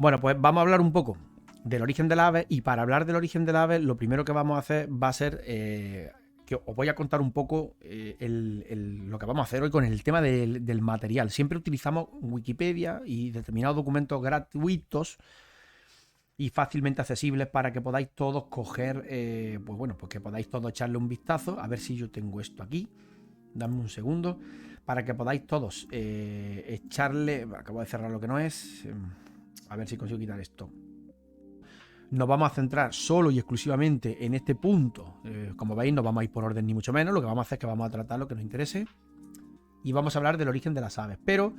Bueno, pues vamos a hablar un poco del origen de las aves, y para hablar del origen de las aves lo primero que vamos a hacer va a ser que os voy a contar un poco lo que vamos a hacer hoy con el tema del material. Siempre utilizamos Wikipedia y determinados documentos gratuitos y fácilmente accesibles para que podáis todos coger, pues bueno, pues que podáis todos echarle un vistazo. A ver si yo tengo esto aquí. Dame un segundo. Para que podáis todos echarle... Acabo de cerrar lo que no es. A ver si consigo quitar esto. Nos vamos a centrar solo y exclusivamente en este punto. Como veis, no vamos a ir por orden ni mucho menos. Lo que vamos a hacer es que vamos a tratar lo que nos interese. Y vamos a hablar del origen de las aves. Pero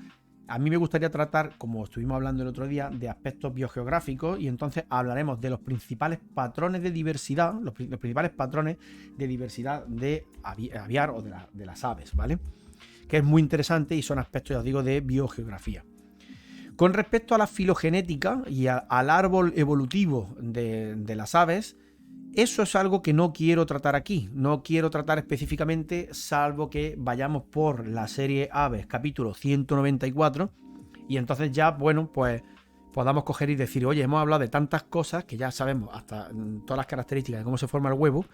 a mí me gustaría tratar, como estuvimos hablando el otro día, de aspectos biogeográficos. Y entonces hablaremos de los principales patrones de diversidad. Los principales patrones de diversidad de aviar o de las aves, ¿vale? Que es muy interesante y son aspectos, ya os digo, de biogeografía. Con respecto a la filogenética y al árbol evolutivo de las aves, eso es algo que no quiero tratar aquí. No quiero tratar específicamente, salvo que vayamos por la serie Aves, capítulo 194, y entonces ya, bueno, pues podamos coger y decir, oye, hemos hablado de tantas cosas que ya sabemos hasta todas las características de cómo se forma el huevo,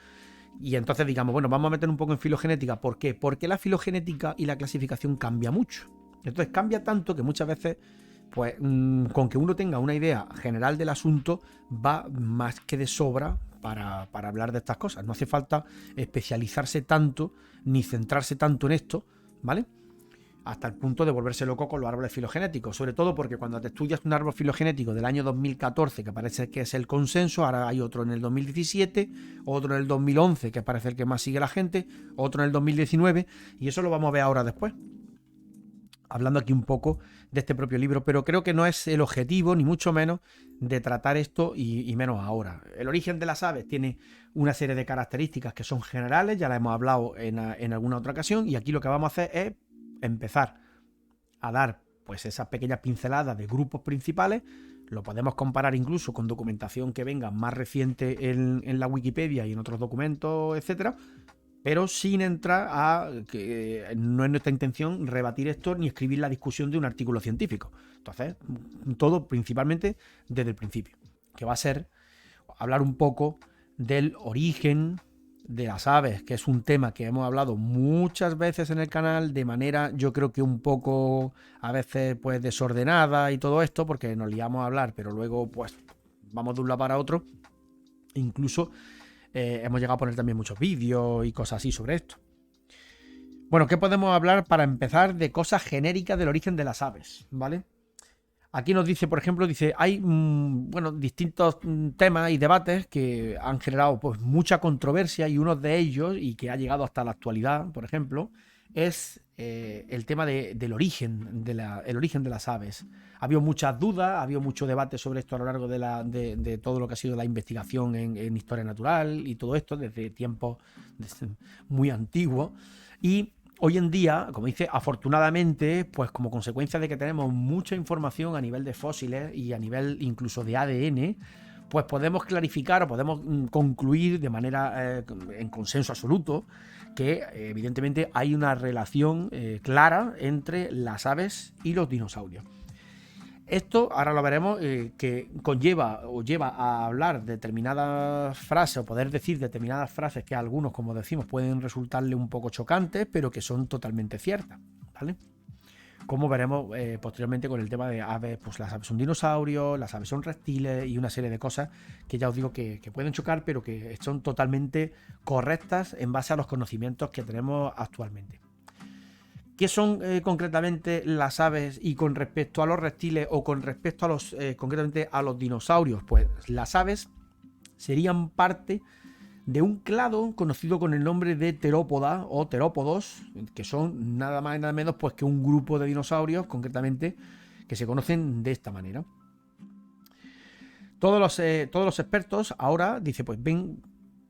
y entonces digamos, bueno, vamos a meter un poco en filogenética. ¿Por qué? Porque la filogenética y la clasificación cambia mucho. Entonces cambia tanto que muchas veces, pues con que uno tenga una idea general del asunto va más que de sobra para hablar de estas cosas. No hace falta especializarse tanto ni centrarse tanto en esto, ¿vale? Hasta el punto de volverse loco con los árboles filogenéticos, sobre todo porque cuando te estudias un árbol filogenético del año 2014, que parece que es el consenso, ahora hay otro en el 2017, otro en el 2011, que parece el que más sigue la gente, otro en el 2019, y eso lo vamos a ver ahora después, hablando aquí un poco de este propio libro, pero creo que no es el objetivo, ni mucho menos, de tratar esto y menos ahora. El origen de las aves tiene una serie de características que son generales, ya la hemos hablado en alguna otra ocasión, y aquí lo que vamos a hacer es empezar a dar pues esas pequeñas pinceladas de grupos principales. Lo podemos comparar incluso con documentación que venga más reciente en la Wikipedia y en otros documentos, etcétera, pero sin entrar a que no es nuestra intención rebatir esto ni escribir la discusión de un artículo científico. Entonces, todo principalmente desde el principio, que va a ser hablar un poco del origen de las aves, que es un tema que hemos hablado muchas veces en el canal de manera, yo creo que un poco a veces pues desordenada y todo esto, porque nos liamos a hablar, pero luego pues vamos de un lado para otro. Incluso hemos llegado a poner también muchos vídeos y cosas así sobre esto. Bueno, ¿qué podemos hablar para empezar de cosas genéricas del origen de las aves? ¿Vale? Aquí nos dice, por ejemplo, dice, hay bueno, distintos temas y debates que han generado pues mucha controversia, y uno de ellos, y que ha llegado hasta la actualidad, por ejemplo, es el tema del origen, el origen de las aves. Ha habido muchas dudas, ha habido mucho debate sobre esto a lo largo de todo lo que ha sido la investigación en historia natural y todo esto desde tiempos muy antiguos. Y hoy en día, como dice, afortunadamente, pues como consecuencia de que tenemos mucha información a nivel de fósiles y a nivel incluso de ADN, pues podemos clarificar o podemos concluir de manera en consenso absoluto que evidentemente hay una relación clara entre las aves y los dinosaurios. Esto, ahora lo veremos, que conlleva o lleva a hablar determinadas frases o poder decir determinadas frases que a algunos, como decimos, pueden resultarle un poco chocantes, pero que son totalmente ciertas, ¿vale? Como veremos posteriormente con el tema de aves, pues las aves son dinosaurios, las aves son reptiles y una serie de cosas que ya os digo que pueden chocar, pero que son totalmente correctas en base a los conocimientos que tenemos actualmente. ¿Qué son concretamente las aves y con respecto a los reptiles o con respecto a los concretamente a los dinosaurios? Pues las aves serían parte de un clado conocido con el nombre de terópoda o terópodos, que son nada más y nada menos pues que un grupo de dinosaurios concretamente que se conocen de esta manera. Todos los expertos ahora dicen, pues ven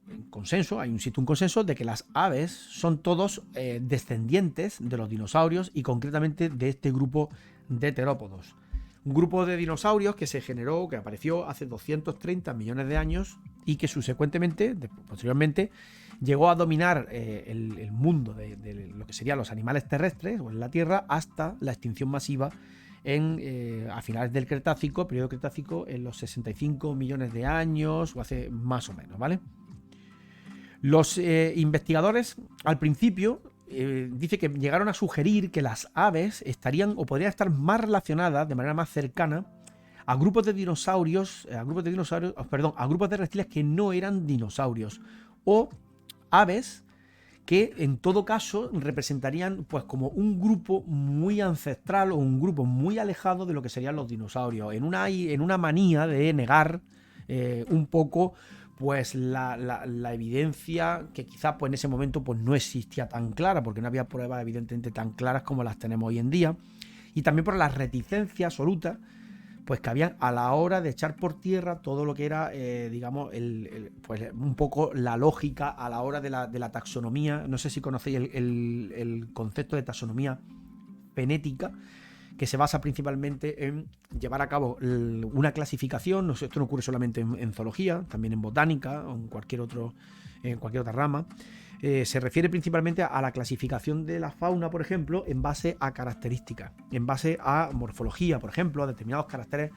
en consenso, existe un consenso de que las aves son todos descendientes de los dinosaurios y concretamente de este grupo de terópodos. Un grupo de dinosaurios que se generó, que apareció hace 230 millones de años y que subsecuentemente, posteriormente, llegó a dominar el mundo de lo que serían los animales terrestres o en la Tierra hasta la extinción masiva a finales del Cretácico, periodo Cretácico, en los 65 millones de años, o hace más o menos, ¿vale? Los investigadores, al principio, dice que llegaron a sugerir que las aves estarían o podrían estar más relacionadas de manera más cercana a grupos de dinosaurios, a grupos de reptiles que no eran dinosaurios, o aves que en todo caso representarían pues como un grupo muy ancestral o un grupo muy alejado de lo que serían los dinosaurios, en una manía de negar un poco pues la evidencia que quizás pues en ese momento pues no existía tan clara, porque no había pruebas evidentemente tan claras como las tenemos hoy en día, y también por la reticencia absoluta pues que habían a la hora de echar por tierra todo lo que era, digamos, pues un poco la lógica a la hora de la taxonomía. No sé si conocéis el concepto de taxonomía fenética, que se basa principalmente en llevar a cabo una clasificación. No sé, esto no ocurre solamente en zoología, también en botánica o en cualquier otra rama. Se refiere principalmente a la clasificación de la fauna, por ejemplo, en base a características, en base a morfología, por ejemplo, a determinados caracteres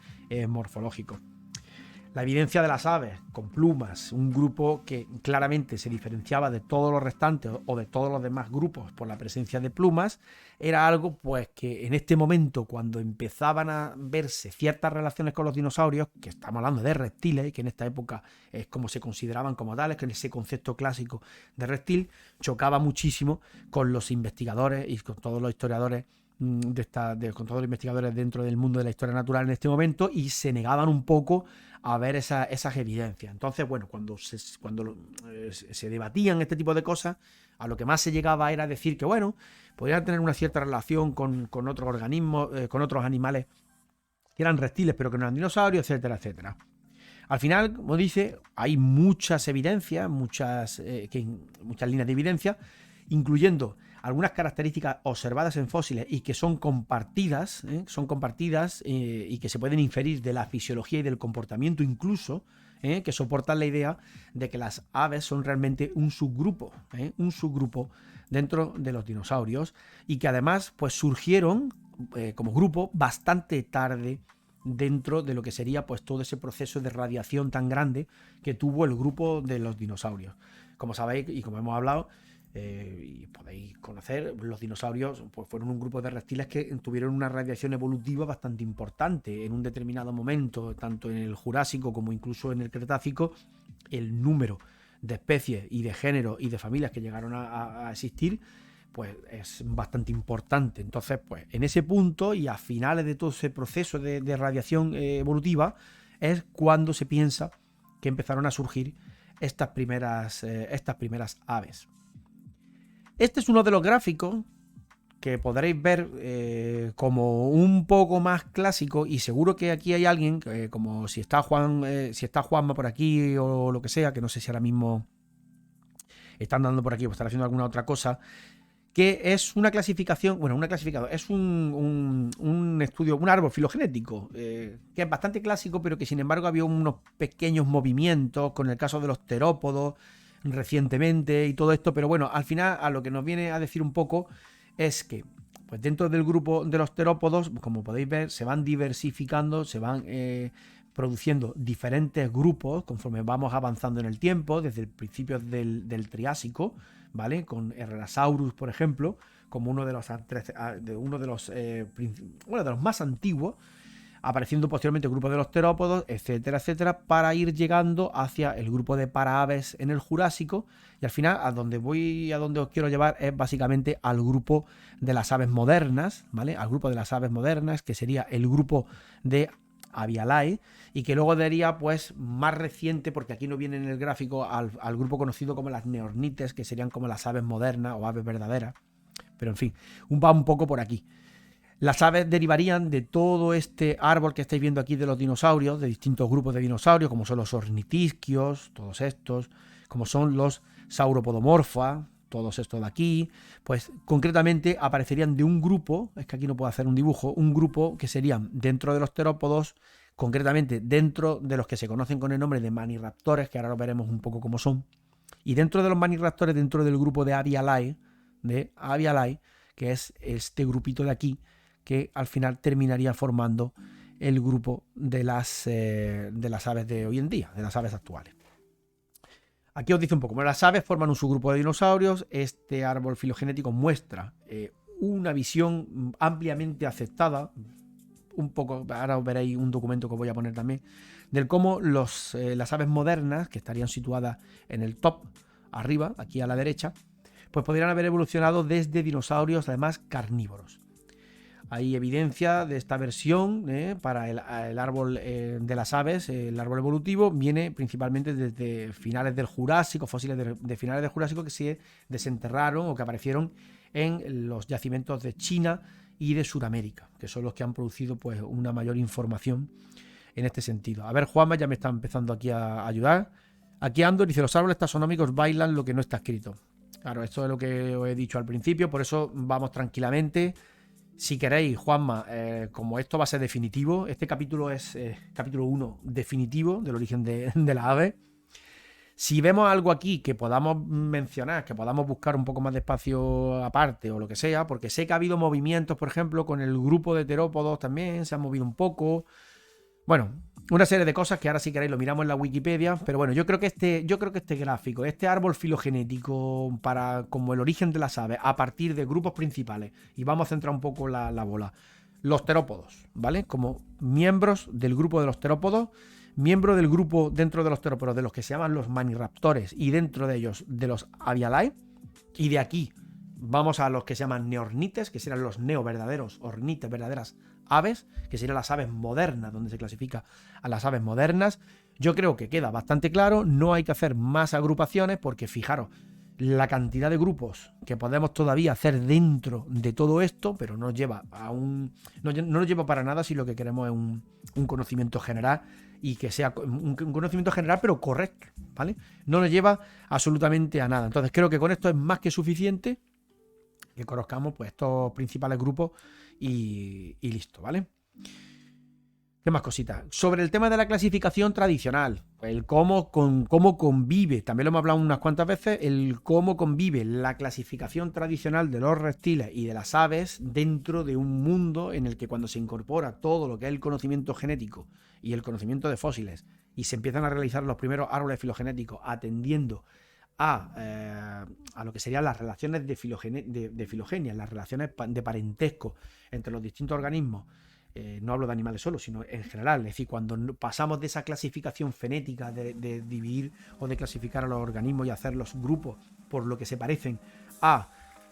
morfológicos. La evidencia de las aves con plumas, un grupo que claramente se diferenciaba de todos los restantes o de todos los demás grupos por la presencia de plumas, era algo pues que en este momento, cuando empezaban a verse ciertas relaciones con los dinosaurios, que estamos hablando de reptiles, que en esta época es como se consideraban como tales, que en ese concepto clásico de reptil, chocaba muchísimo con los investigadores y con todos los historiadores con todos los investigadores dentro del mundo de la historia natural en este momento, y se negaban un poco a ver esas evidencias. Entonces, bueno, cuando se debatían este tipo de cosas, a lo que más se llegaba era decir que, bueno, podrían tener una cierta relación con otros organismos, con otros animales que eran reptiles pero que no eran dinosaurios, etcétera, etcétera. Al final, como dice, hay muchas evidencias, muchas líneas de evidencia, incluyendo algunas características observadas en fósiles y que son compartidas y que se pueden inferir de la fisiología y del comportamiento incluso, que soportan la idea de que las aves son realmente un subgrupo dentro de los dinosaurios, y que además pues surgieron como grupo bastante tarde dentro de lo que sería pues todo ese proceso de radiación tan grande que tuvo el grupo de los dinosaurios. Como sabéis y como hemos hablado, y podéis conocer, los dinosaurios pues fueron un grupo de reptiles que tuvieron una radiación evolutiva bastante importante en un determinado momento, tanto en el Jurásico como incluso en el Cretácico. El número de especies y de géneros y de familias que llegaron a existir pues es bastante importante. Entonces, pues en ese punto y a finales de todo ese proceso de radiación evolutiva es cuando se piensa que empezaron a surgir estas primeras aves. Este es uno de los gráficos que podréis ver como un poco más clásico, y seguro que aquí hay alguien, como si está Juanma por aquí o lo que sea, que no sé si ahora mismo están dando por aquí o están haciendo alguna otra cosa, que es una clasificación, es un estudio, un árbol filogenético, que es bastante clásico, pero que sin embargo había unos pequeños movimientos con el caso de los terópodos recientemente y todo esto, pero bueno, al final a lo que nos viene a decir un poco es que pues dentro del grupo de los terópodos, como podéis ver, se van diversificando, se van produciendo diferentes grupos conforme vamos avanzando en el tiempo, desde el principio del Triásico, ¿vale? Con Herrerasaurus, por ejemplo, como uno de los más antiguos, apareciendo posteriormente el grupo de los terópodos, etcétera, etcétera, para ir llegando hacia el grupo de paraaves en el Jurásico, y al final a donde os quiero llevar es básicamente al grupo de las aves modernas, ¿vale? Al grupo de las aves modernas, que sería el grupo de Avialae, y que luego daría pues más reciente, porque aquí no viene en el gráfico, al grupo conocido como las neornites, que serían como las aves modernas o aves verdaderas, pero en fin, va un poco por aquí. Las aves derivarían de todo este árbol que estáis viendo aquí de los dinosaurios, de distintos grupos de dinosaurios, como son los ornitisquios, todos estos, como son los sauropodomorfa, todos estos de aquí, pues concretamente aparecerían de un grupo, es que aquí no puedo hacer un dibujo, un grupo que serían dentro de los terópodos, concretamente dentro de los que se conocen con el nombre de maniraptores, que ahora lo veremos un poco cómo son, y dentro de los maniraptores, dentro del grupo de Avialae, que es este grupito de aquí, que al final terminaría formando el grupo de las aves de hoy en día, de las aves actuales. Aquí os dice un poco, bueno, las aves forman un subgrupo de dinosaurios. Este árbol filogenético muestra una visión ampliamente aceptada, un poco, ahora os veréis un documento que os voy a poner también, del cómo las aves modernas, que estarían situadas en el top, arriba, aquí a la derecha, pues podrían haber evolucionado desde dinosaurios, además carnívoros. Hay evidencia de esta versión para el árbol de las aves. El árbol evolutivo viene principalmente desde finales del Jurásico, fósiles de finales del Jurásico que se desenterraron o que aparecieron en los yacimientos de China y de Sudamérica, que son los que han producido pues una mayor información en este sentido. A ver, Juanma ya me está empezando aquí a ayudar. Aquí Andor dice, los árboles taxonómicos bailan lo que no está escrito. Claro, esto es lo que os he dicho al principio, por eso vamos tranquilamente. Si queréis, Juanma, como esto va a ser definitivo, este capítulo es capítulo 1 definitivo del origen de la ave. Si vemos algo aquí que podamos mencionar, que podamos buscar un poco más de espacio aparte o lo que sea, porque sé que ha habido movimientos, por ejemplo, con el grupo de terópodos también, se han movido un poco. Bueno, una serie de cosas que ahora si queréis lo miramos en la Wikipedia, pero bueno, yo creo que este gráfico, este árbol filogenético para como el origen de las aves a partir de grupos principales, y vamos a centrar un poco la bola, los terópodos, ¿vale? Como miembros del grupo de los terópodos, miembro del grupo dentro de los terópodos de los que se llaman los maniraptores y dentro de ellos de los avialae, y de aquí vamos a los que se llaman neornites, que serán los neoverdaderos ornites, verdaderas aves, que serían las aves modernas, donde se clasifica a las aves modernas. Yo creo que queda bastante claro, no hay que hacer más agrupaciones porque fijaros la cantidad de grupos que podemos todavía hacer dentro de todo esto, pero no nos lleva para nada si lo que queremos es un conocimiento general y que sea un conocimiento general pero correcto, ¿vale? No nos lleva absolutamente a nada. Entonces creo que con esto es más que suficiente que conozcamos pues estos principales grupos y listo, ¿vale? ¿Qué más cositas? Sobre el tema de la clasificación tradicional, el cómo convive, también lo hemos hablado unas cuantas veces, el cómo convive la clasificación tradicional de los reptiles y de las aves dentro de un mundo en el que cuando se incorpora todo lo que es el conocimiento genético y el conocimiento de fósiles y se empiezan a realizar los primeros árboles filogenéticos atendiendo a lo que serían las relaciones de filogenia, las relaciones de parentesco entre los distintos organismos. No hablo de animales solo, sino en general. Es decir, cuando pasamos de esa clasificación fenética de dividir o de clasificar a los organismos y hacer los grupos por lo que se parecen a,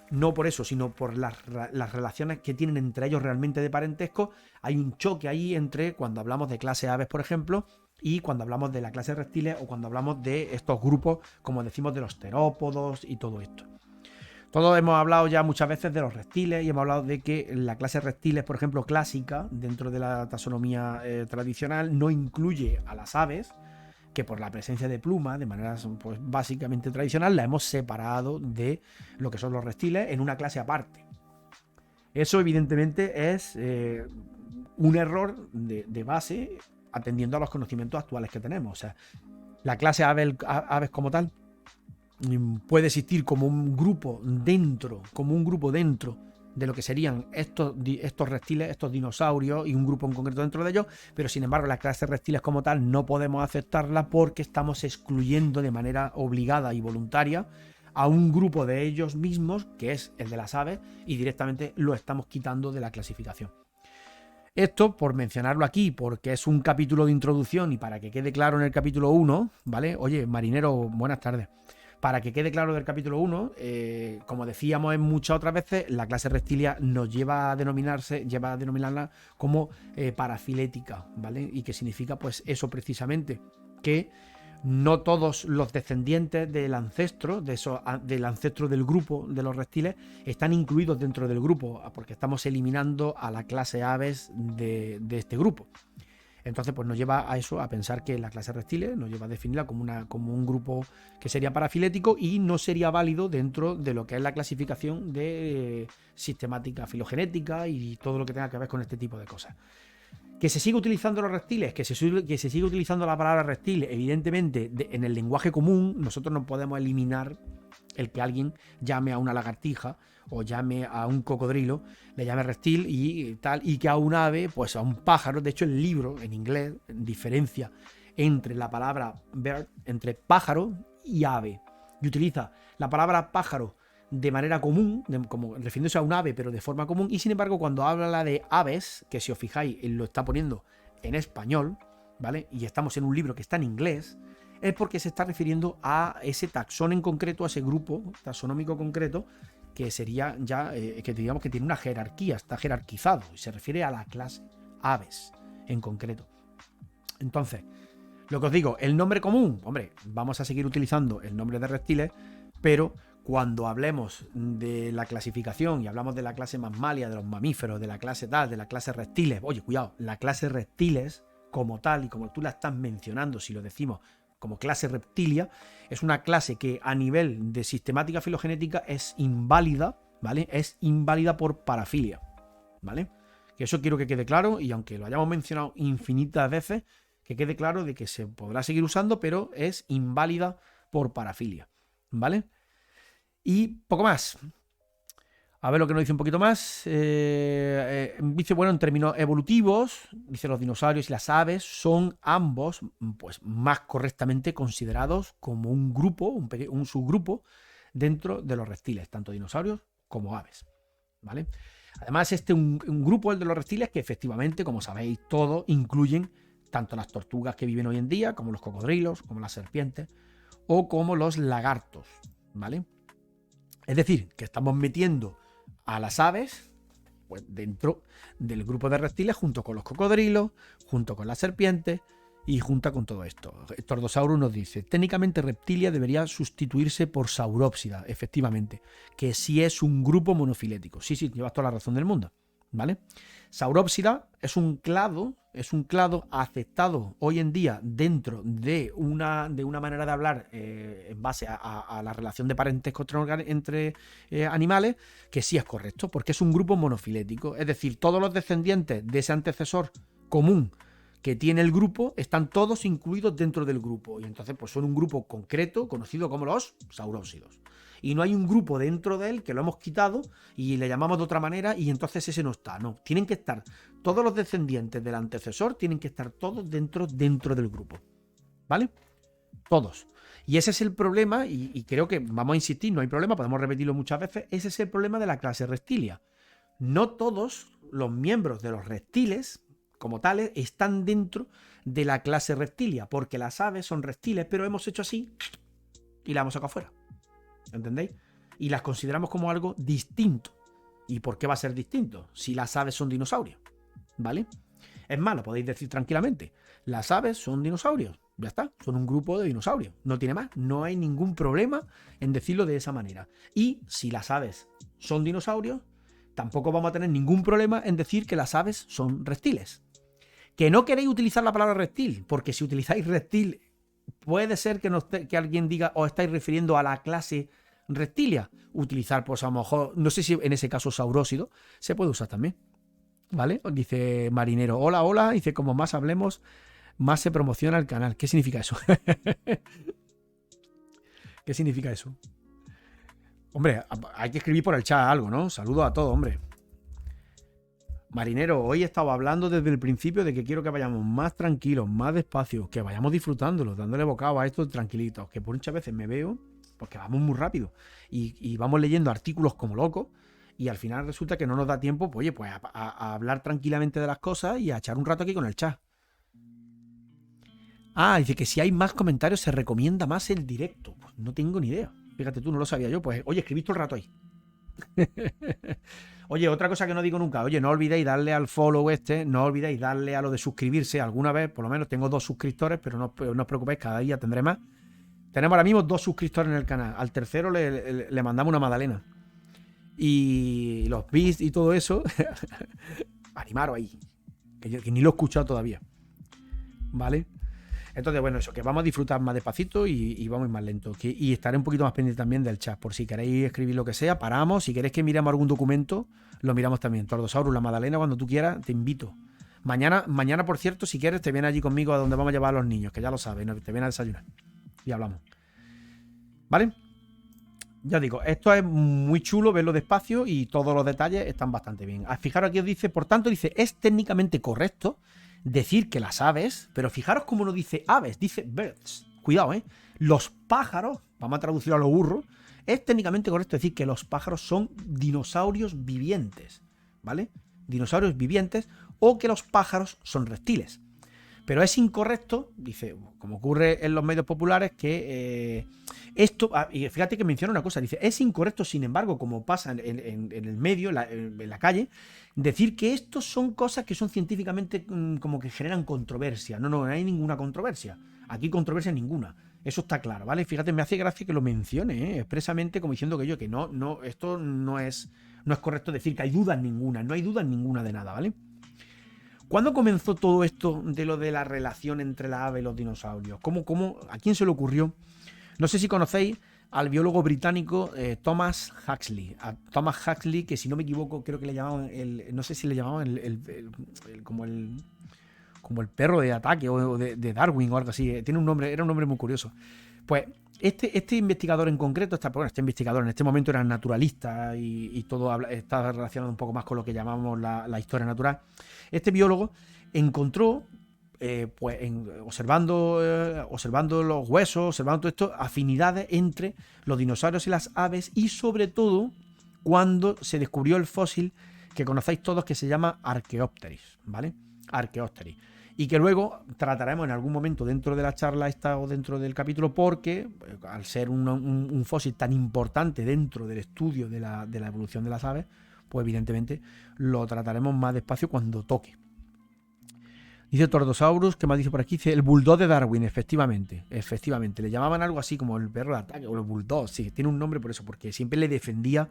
no por eso, sino por las relaciones que tienen entre ellos realmente de parentesco, hay un choque ahí entre cuando hablamos de clase aves, por ejemplo, y cuando hablamos de la clase reptiles o cuando hablamos de estos grupos, como decimos, de los terópodos y todo esto. Todos hemos hablado ya muchas veces de los reptiles y hemos hablado de que la clase reptiles, por ejemplo, clásica, dentro de la taxonomía tradicional, no incluye a las aves, que por la presencia de plumas, de manera pues, básicamente tradicional, la hemos separado de lo que son los reptiles en una clase aparte. Eso evidentemente es un error de base atendiendo a los conocimientos actuales que tenemos. O sea, la clase aves como tal puede existir como un grupo dentro de lo que serían estos reptiles, estos dinosaurios y un grupo en concreto dentro de ellos, pero sin embargo las clases reptiles como tal no podemos aceptarla porque estamos excluyendo de manera obligada y voluntaria a un grupo de ellos mismos, que es el de las aves, y directamente lo estamos quitando de la clasificación. Esto, por mencionarlo aquí, porque es un capítulo de introducción y para que quede claro en el capítulo 1, ¿vale? Oye, marinero, buenas tardes. Para que quede claro del capítulo 1, como decíamos en muchas otras veces, la clase reptilia nos lleva a denominarla como parafilética, ¿vale? Y que significa pues eso precisamente, que no todos los descendientes del ancestro, del ancestro del grupo de los reptiles, están incluidos dentro del grupo, porque estamos eliminando a la clase aves de este grupo. Entonces, pues nos lleva a eso, a pensar que la clase reptiles nos lleva a definirla como un grupo que sería parafilético y no sería válido dentro de lo que es la clasificación de sistemática filogenética y todo lo que tenga que ver con este tipo de cosas. Que se sigue utilizando los reptiles, que se sigue utilizando la palabra reptil, evidentemente en el lenguaje común nosotros no podemos eliminar el que alguien llame a una lagartija o llame a un cocodrilo, le llame reptil y tal, y que a un ave, pues a un pájaro. De hecho, el libro en inglés diferencia entre la palabra bird, entre pájaro y ave, y utiliza la palabra pájaro de manera común, como refiriéndose a un ave, pero de forma común, y sin embargo, cuando habla de aves, que si os fijáis, él lo está poniendo en español, ¿vale? Y estamos en un libro que está en inglés, es porque se está refiriendo a ese taxón en concreto, a ese grupo taxonómico concreto, que sería ya, que digamos que tiene una jerarquía, está jerarquizado, y se refiere a la clase aves en concreto. Entonces, lo que os digo, el nombre común, hombre, vamos a seguir utilizando el nombre de reptiles, pero cuando hablemos de la clasificación y hablamos de la clase Mammalia, de los mamíferos, de la clase tal, de la clase reptiles, oye, cuidado, la clase reptiles como tal y como tú la estás mencionando, si lo decimos como clase reptilia, es una clase que a nivel de sistemática filogenética es inválida, ¿vale? Es inválida por parafilia, ¿vale? Que eso quiero que quede claro, y aunque lo hayamos mencionado infinitas veces, que quede claro de que se podrá seguir usando, pero es inválida por parafilia, ¿vale? Y poco más. A ver lo que nos dice un poquito más. Dice, bueno, en términos evolutivos, dice, los dinosaurios y las aves son ambos, pues, más correctamente considerados como un grupo, un subgrupo dentro de los reptiles, tanto dinosaurios como aves, ¿vale? Además, un grupo, el de los reptiles, que efectivamente, como sabéis todos, incluyen tanto las tortugas que viven hoy en día, como los cocodrilos, como las serpientes, o como los lagartos, ¿vale? Es decir, que estamos metiendo a las aves, pues, dentro del grupo de reptiles, junto con los cocodrilos, junto con las serpientes y junto con todo esto. Tordosaurus nos dice, técnicamente Reptilia debería sustituirse por Saurópsida, efectivamente, que sí es un grupo monofilético. Sí, llevas toda la razón del mundo, ¿vale? Saurópsida es un clado aceptado hoy en día dentro de una manera de hablar en base a la relación de parentesco entre animales, que sí es correcto, porque es un grupo monofilético. Es decir, todos los descendientes de ese antecesor común que tiene el grupo están todos incluidos dentro del grupo, y entonces pues son un grupo concreto conocido como los saurópsidos. Y no hay un grupo dentro de él que lo hemos quitado y le llamamos de otra manera y entonces ese no está. No, tienen que estar todos los descendientes del antecesor, tienen que estar todos dentro del grupo, ¿vale? Todos. Y ese es el problema, y creo que vamos a insistir, no hay problema, podemos repetirlo muchas veces, ese es el problema de la clase reptilia. No todos los miembros de los reptiles como tales están dentro de la clase reptilia, porque las aves son reptiles, pero hemos hecho así y la hemos sacado fuera. ¿Entendéis? Y las consideramos como algo distinto. ¿Y por qué va a ser distinto? Si las aves son dinosaurios, ¿vale? Es más, lo podéis decir tranquilamente. Las aves son dinosaurios. Ya está, son un grupo de dinosaurios. No tiene más. No hay ningún problema en decirlo de esa manera. Y si las aves son dinosaurios, tampoco vamos a tener ningún problema en decir que las aves son reptiles. Que no queréis utilizar la palabra reptil, porque si utilizáis reptil, puede ser que alguien diga, os estáis refiriendo a la clase reptilia. Utilizar, pues a lo mejor, no sé si en ese caso saurósido se puede usar también, ¿vale? Dice Marinero, hola, dice, como más hablemos, más se promociona el canal. ¿Qué significa eso? ¿Qué significa eso? Hombre, hay que escribir por el chat algo, ¿no? Saludos a todos, hombre. Marinero, hoy he estado hablando desde el principio de que quiero que vayamos más tranquilos, más despacio, que vayamos disfrutándolo, dándole bocado a esto tranquilitos, que por muchas veces me veo, porque vamos muy rápido y vamos leyendo artículos como locos y al final resulta que no nos da tiempo, pues, oye, pues a hablar tranquilamente de las cosas y a echar un rato aquí con el chat. Ah, dice que si hay más comentarios se recomienda más el directo. Pues no tengo ni idea. Fíjate tú, no lo sabía yo. Pues, oye, escribís todo el rato ahí. Oye, otra cosa que no digo nunca, oye, no olvidéis darle al follow no olvidéis darle a lo de suscribirse alguna vez, por lo menos tengo 2 suscriptores, pero no os preocupéis, cada día tendré más. Tenemos ahora mismo 2 suscriptores en el canal, al tercero le mandamos una magdalena. Y los bits y todo eso, animaros ahí, que ni lo he escuchado todavía, ¿vale? Entonces, bueno, eso, que vamos a disfrutar más despacito y vamos más lento. Y estaré un poquito más pendiente también del chat. Por si queréis escribir lo que sea, paramos. Si queréis que miremos algún documento, lo miramos también. Tordosaurus, la Magdalena, cuando tú quieras, te invito. Mañana, por cierto, si quieres, te vienes allí conmigo a donde vamos a llevar a los niños, que ya lo sabes, ¿no? Te vienes a desayunar. Y hablamos. ¿Vale? Ya digo, esto es muy chulo verlo despacio y todos los detalles están bastante bien. Fijaros aquí os dice, por tanto, dice, es técnicamente correcto decir que las aves, pero fijaros cómo no dice aves, dice birds. Cuidado, ¿eh? Los pájaros, vamos a traducirlo a lo burro, es técnicamente correcto decir que los pájaros son dinosaurios vivientes, ¿vale? Dinosaurios vivientes o que los pájaros son reptiles. Pero es incorrecto, dice, como ocurre en los medios populares, que esto, y fíjate que menciona una cosa, dice, es incorrecto, sin embargo, como pasa en el medio, en la calle, decir que estos son cosas que son científicamente como que generan controversia. No, no hay ninguna controversia. Aquí controversia ninguna. Eso está claro, ¿vale? Fíjate, me hace gracia que lo mencione, expresamente, como diciendo que que no, esto no es correcto decir que hay dudas ninguna, no hay dudas ninguna de nada, ¿vale? ¿Cuándo comenzó todo esto de lo de la relación entre la ave y los dinosaurios? ¿A quién se le ocurrió? No sé si conocéis al biólogo británico Thomas Huxley. A Thomas Huxley, que si no me equivoco, creo que le llamaban no sé si le llamaban como el perro de ataque o de Darwin o algo así. Tiene un nombre, era un nombre muy curioso. Pues este investigador en concreto, este investigador en este momento era naturalista y todo está relacionado un poco más con lo que llamamos la historia natural. Este biólogo encontró, observando los huesos, observando todo esto, afinidades entre los dinosaurios y las aves y sobre todo cuando se descubrió el fósil que conocéis todos que se llama Archaeopteryx, ¿vale? Archaeopteryx. Y que luego trataremos en algún momento dentro de la charla esta o dentro del capítulo porque al ser un fósil tan importante dentro del estudio de la evolución de las aves, pues evidentemente lo trataremos más despacio cuando toque. Dice Tortosaurus, ¿qué más dice por aquí? Dice el bulldog de Darwin, efectivamente. Le llamaban algo así como el perro de ataque o el bulldog, sí, tiene un nombre por eso, porque siempre le defendía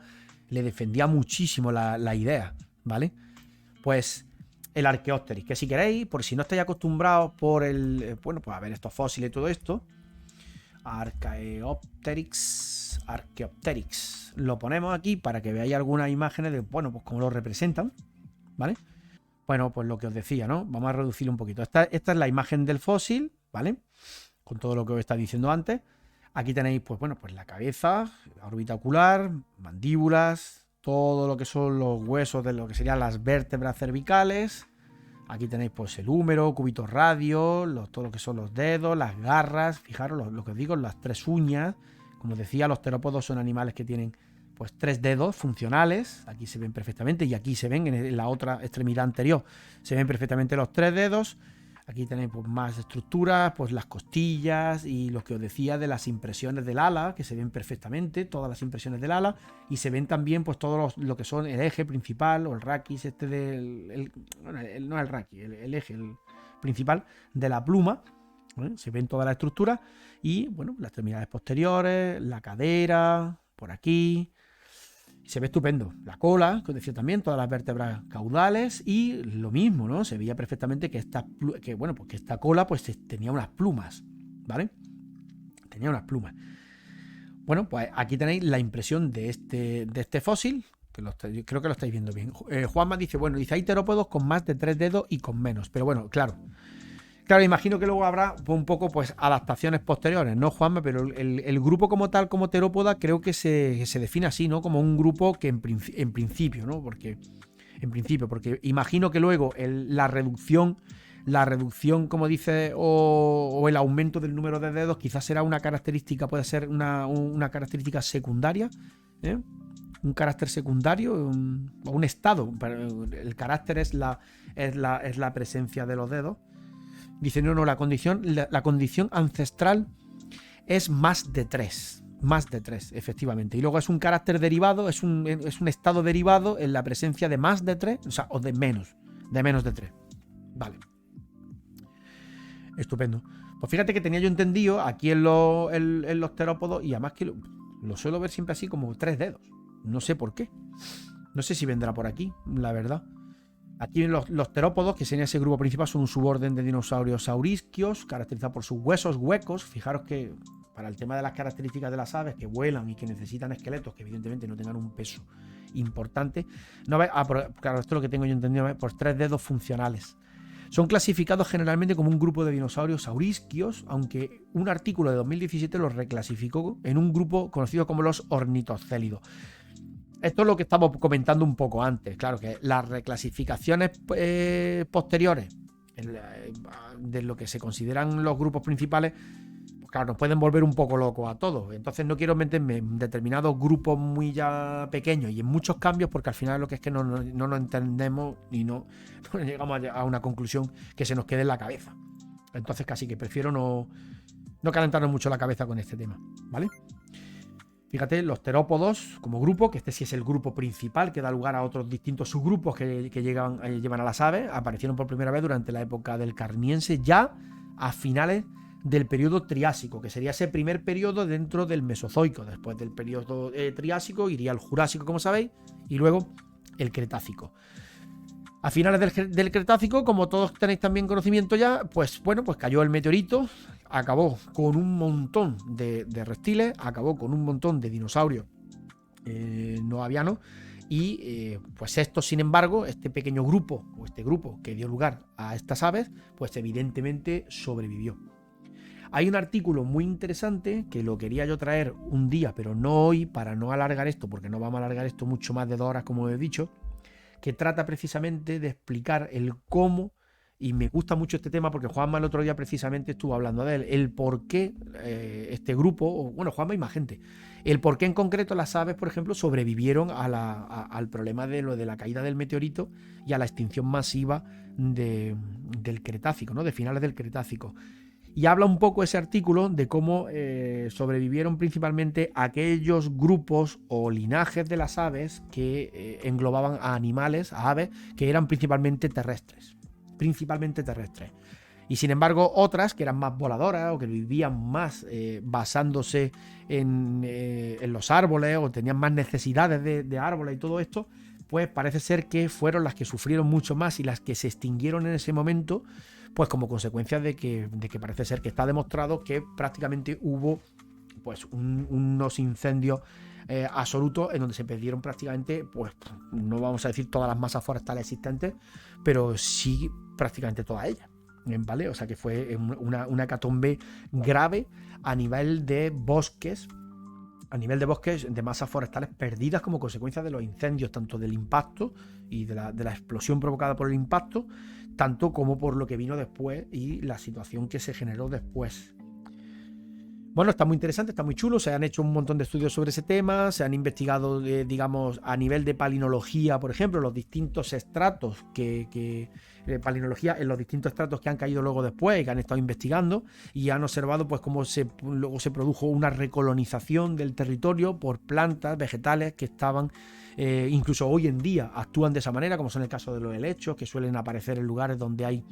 muchísimo la idea, ¿vale? Pues el Archaeopteryx, que si queréis, por si no estáis acostumbrados por pues a ver estos fósiles y todo esto, Archaeopteryx, lo ponemos aquí para que veáis algunas imágenes de, pues cómo lo representan, ¿vale? Bueno, pues lo que os decía, ¿no? Vamos a reducirlo un poquito. Esta es la imagen del fósil, ¿vale? Con todo lo que os estaba diciendo antes. Aquí tenéis, pues la cabeza, la órbita ocular, mandíbulas, todo lo que son los huesos de lo que serían las vértebras cervicales. Aquí tenéis pues el húmero, cubitos radios, todo lo que son los dedos, las garras. Fijaros lo que os digo, las 3 uñas. Como os decía, los terópodos son animales que tienen pues 3 dedos funcionales. Aquí se ven perfectamente y aquí se ven en la otra extremidad anterior. Se ven perfectamente los 3 dedos. Aquí tenéis pues más estructuras, pues las costillas y lo que os decía de las impresiones del ala, que se ven perfectamente, todas las impresiones del ala, y se ven también pues todo lo que son el eje principal o el raquis, no el raquis, el eje principal de la pluma, ¿eh? Se ven todas las estructuras y las extremidades posteriores, la cadera, por aquí. Se ve estupendo. La cola, que os decía también, todas las vértebras caudales y lo mismo, ¿no? Se veía perfectamente que esta cola pues tenía unas plumas, ¿vale? Tenía unas plumas. Bueno, pues aquí tenéis la impresión de este fósil, que creo que lo estáis viendo bien. Juanma dice, hay terópodos con más de 3 dedos y con menos, pero claro, imagino que luego habrá un poco pues adaptaciones posteriores, ¿no, Juanma? Pero el grupo como tal, como terópoda, creo que se define así, ¿no? Como un grupo que en principio, ¿no? Porque imagino que luego la reducción, como dice, o el aumento del número de dedos, quizás será una característica, puede ser una característica secundaria, ¿eh? Un carácter secundario o un estado. El carácter es la presencia de los dedos. Dice, no, la condición ancestral es más de 3, efectivamente. Y luego es un carácter derivado, es un estado derivado en la presencia de más de 3, o de menos de 3. Vale. Estupendo. Pues fíjate que tenía yo entendido aquí en los terópodos, y además que lo suelo ver siempre así como 3 dedos. No sé por qué. No sé si vendrá por aquí, la verdad. Aquí los terópodos, que sería ese grupo principal, son un suborden de dinosaurios saurisquios, caracterizado por sus huesos huecos. Fijaros que para el tema de las características de las aves que vuelan y que necesitan esqueletos que evidentemente no tengan un peso importante, claro, esto es lo que tengo yo entendido, por 3 dedos funcionales. Son clasificados generalmente como un grupo de dinosaurios saurisquios, aunque un artículo de 2017 los reclasificó en un grupo conocido como los ornitocélidos. Esto es lo que estamos comentando un poco antes. Claro que las reclasificaciones posteriores de lo que se consideran los grupos principales, pues claro, nos pueden volver un poco locos a todos. Entonces no quiero meterme en determinados grupos muy ya pequeños y en muchos cambios, porque al final lo que es que no nos entendemos y no llegamos a una conclusión que se nos quede en la cabeza. Entonces casi que prefiero no calentarnos mucho la cabeza con este tema, ¿vale? Fíjate, los terópodos como grupo, que este sí es el grupo principal que da lugar a otros distintos subgrupos que llevan a las aves, aparecieron por primera vez durante la época del Carniense, ya a finales del periodo Triásico, que sería ese primer periodo dentro del Mesozoico. Después del periodo Triásico iría el Jurásico, como sabéis, y luego el Cretácico. A finales del Cretácico, como todos tenéis también conocimiento ya, pues bueno, pues cayó el meteorito, acabó con un montón de reptiles, acabó con un montón de dinosaurios no avianos, y pues esto, sin embargo, este pequeño grupo, o este grupo que dio lugar a estas aves, pues evidentemente sobrevivió. Hay un artículo muy interesante que lo quería yo traer un día, pero no hoy, para no alargar esto, porque no vamos a alargar esto mucho más de 2 horas, como he dicho, que trata precisamente de explicar el cómo, y me gusta mucho este tema porque Juanma el otro día precisamente estuvo hablando de él, el por qué este grupo, o bueno, Juanma y más gente, el por qué en concreto las aves, por ejemplo, sobrevivieron al problema de lo de la caída del meteorito y a la extinción masiva del Cretácico, ¿no? De finales del Cretácico. Y habla un poco ese artículo de cómo sobrevivieron principalmente aquellos grupos o linajes de las aves que englobaban a animales, a aves, que eran principalmente terrestres. Y sin embargo otras que eran más voladoras o que vivían más basándose en los árboles o tenían más necesidades de árboles y todo esto, pues parece ser que fueron las que sufrieron mucho más y las que se extinguieron en ese momento, pues como consecuencia de que parece ser que está demostrado que prácticamente hubo pues unos incendios absolutos en donde se perdieron prácticamente, pues no vamos a decir todas las masas forestales existentes, pero sí prácticamente todas ellas, ¿vale? O sea que fue una hecatombe grave a nivel de bosques, de masas forestales perdidas como consecuencia de los incendios, tanto del impacto y de la explosión provocada por el impacto, tanto como por lo que vino después y la situación que se generó después. Bueno, está muy interesante, está muy chulo, se han hecho un montón de estudios sobre ese tema, se han investigado, digamos, a nivel de palinología, por ejemplo, los distintos estratos palinología en los distintos estratos que han caído luego después y que han estado investigando, y han observado pues cómo luego se produjo una recolonización del territorio por plantas, vegetales que estaban, incluso hoy en día actúan de esa manera, como son el caso de los helechos, que suelen aparecer en lugares donde hay,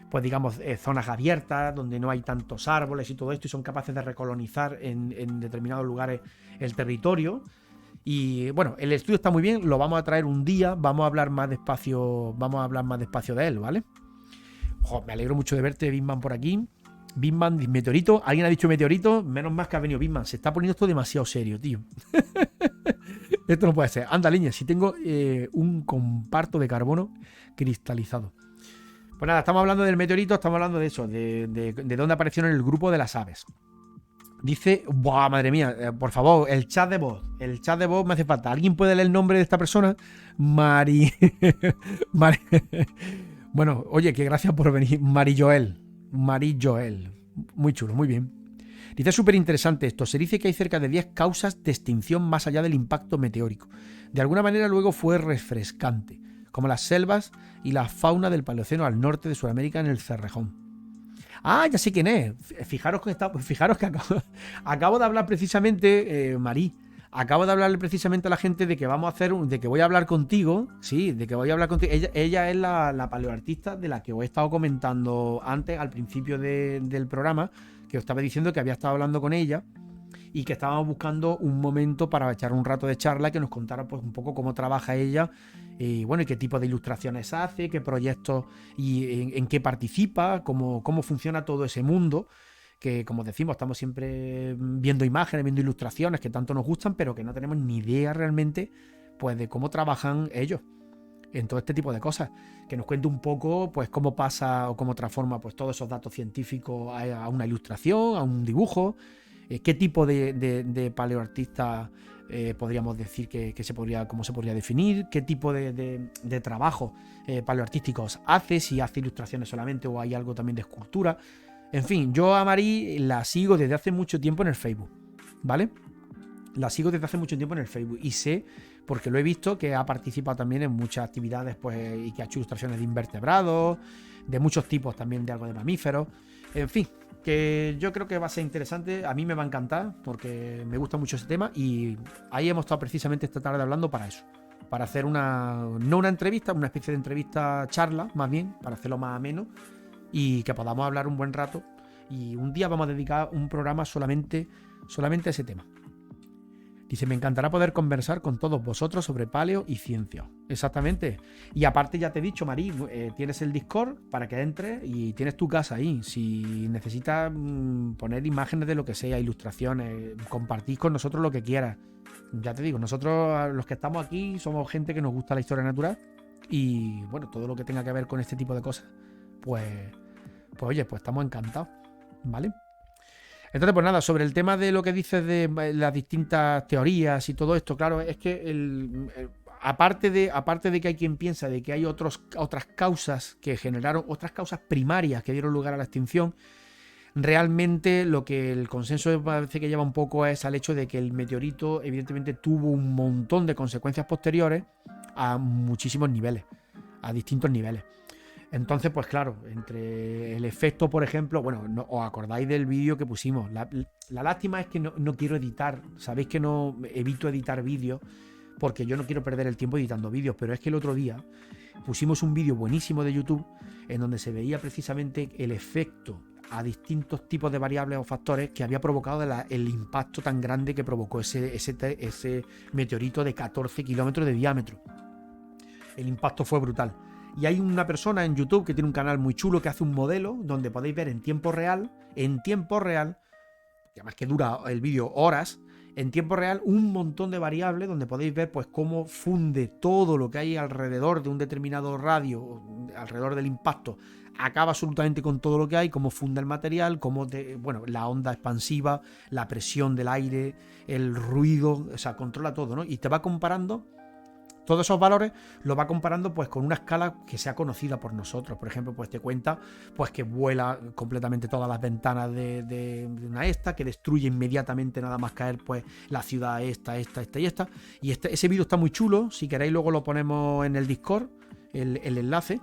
pues digamos, zonas abiertas, donde no hay tantos árboles y todo esto, y son capaces de recolonizar en determinados lugares el territorio. Y bueno, el estudio está muy bien, lo vamos a traer un día, vamos a hablar más despacio de él, ¿vale? Ojo, me alegro mucho de verte, Bitman, por aquí. Bitman, meteorito, alguien ha dicho meteorito, menos más que ha venido Bitman, se está poniendo esto demasiado serio, tío. Esto no puede ser. Anda, leña, si tengo un comparto de carbono cristalizado. Pues nada, estamos hablando del meteorito, estamos hablando de eso, de dónde aparecieron en el grupo de las aves. Dice, ¡buah, madre mía! Por favor, el chat de voz me hace falta. ¿Alguien puede leer el nombre de esta persona? Mari. Bueno, oye, que gracias por venir. Mari Joel. Muy chulo, muy bien. Dice, súper interesante esto. Se dice que hay cerca de 10 causas de extinción más allá del impacto meteórico. De alguna manera luego fue refrescante, como las selvas y la fauna del Paleoceno al norte de Sudamérica en el Cerrejón. Ah, ya sé quién es. Fijaros que acabo de hablar precisamente, Marí. Acabo de hablarle precisamente a la gente de que vamos a hacer, de que voy a hablar contigo. Sí, de que voy a hablar contigo. Ella es la paleoartista de la que os he estado comentando antes, al principio del programa, que os estaba diciendo que había estado hablando con ella y que estábamos buscando un momento para echar un rato de charla, que nos contara pues un poco cómo trabaja ella, y bueno, y qué tipo de ilustraciones hace, qué proyectos y en qué participa, cómo funciona todo ese mundo, que como decimos, estamos siempre viendo imágenes, viendo ilustraciones que tanto nos gustan, pero que no tenemos ni idea realmente pues de cómo trabajan ellos. en todo este tipo de cosas, que nos cuente un poco pues cómo pasa o cómo transforma pues todos esos datos científicos a una ilustración, a un dibujo, qué tipo de paleoartista podríamos decir que se podría, cómo se podría definir, qué tipo de trabajo paleoartísticos hace, si hace ilustraciones solamente o hay algo también de escultura. En fin, yo a Mari la sigo desde hace mucho tiempo en el Facebook, ¿vale? La sigo desde hace mucho tiempo en el Facebook y sé, porque lo he visto, que ha participado también en muchas actividades pues, y que ha hecho ilustraciones de invertebrados, de muchos tipos también de algo de mamíferos. En fin, que yo creo que va a ser interesante. A mí me va a encantar porque me gusta mucho ese tema y ahí hemos estado precisamente esta tarde hablando para eso. Para hacer no una entrevista, una especie de entrevista charla, más bien, para hacerlo más ameno y que podamos hablar un buen rato. Y un día vamos a dedicar un programa solamente a ese tema. Dice, me encantará poder conversar con todos vosotros sobre paleo y ciencia. Exactamente. Y aparte ya te he dicho, Marí, tienes el Discord para que entres y tienes tu casa ahí. Si necesitas poner imágenes de lo que sea, ilustraciones, compartís con nosotros lo que quieras. Ya te digo, nosotros los que estamos aquí somos gente que nos gusta la historia natural y bueno, todo lo que tenga que ver con este tipo de cosas, pues oye, pues estamos encantados, ¿vale? Entonces, pues nada, sobre el tema de lo que dices de las distintas teorías y todo esto, claro, es que aparte de que hay quien piensa de que hay otras causas que generaron, otras causas primarias que dieron lugar a la extinción, realmente lo que el consenso parece que lleva un poco es al hecho de que el meteorito evidentemente tuvo un montón de consecuencias posteriores a muchísimos niveles, a distintos niveles. Entonces, pues claro, entre el efecto, por ejemplo, bueno, no, os acordáis del vídeo que pusimos. La lástima es que no quiero editar. Sabéis que no evito editar vídeos porque yo no quiero perder el tiempo editando vídeos, pero es que el otro día pusimos un vídeo buenísimo de YouTube en donde se veía precisamente el efecto a distintos tipos de variables o factores que había provocado el impacto tan grande que provocó ese meteorito de 14 kilómetros de diámetro. El impacto fue brutal. Y hay una persona en YouTube que tiene un canal muy chulo que hace un modelo donde podéis ver en tiempo real, que además que dura el vídeo horas, en tiempo real un montón de variables donde podéis ver pues cómo funde todo lo que hay alrededor de un determinado radio, alrededor del impacto, acaba absolutamente con todo lo que hay, cómo funde el material, la onda expansiva, la presión del aire, el ruido, o sea, controla todo, ¿no? Y te va comparando. Todos esos valores los va comparando pues con una escala que sea conocida por nosotros. Por ejemplo, pues te cuenta pues que vuela completamente todas las ventanas de una que destruye inmediatamente nada más caer pues la ciudad esta y esta. Y ese vídeo está muy chulo. Si queréis luego lo ponemos en el Discord, el enlace.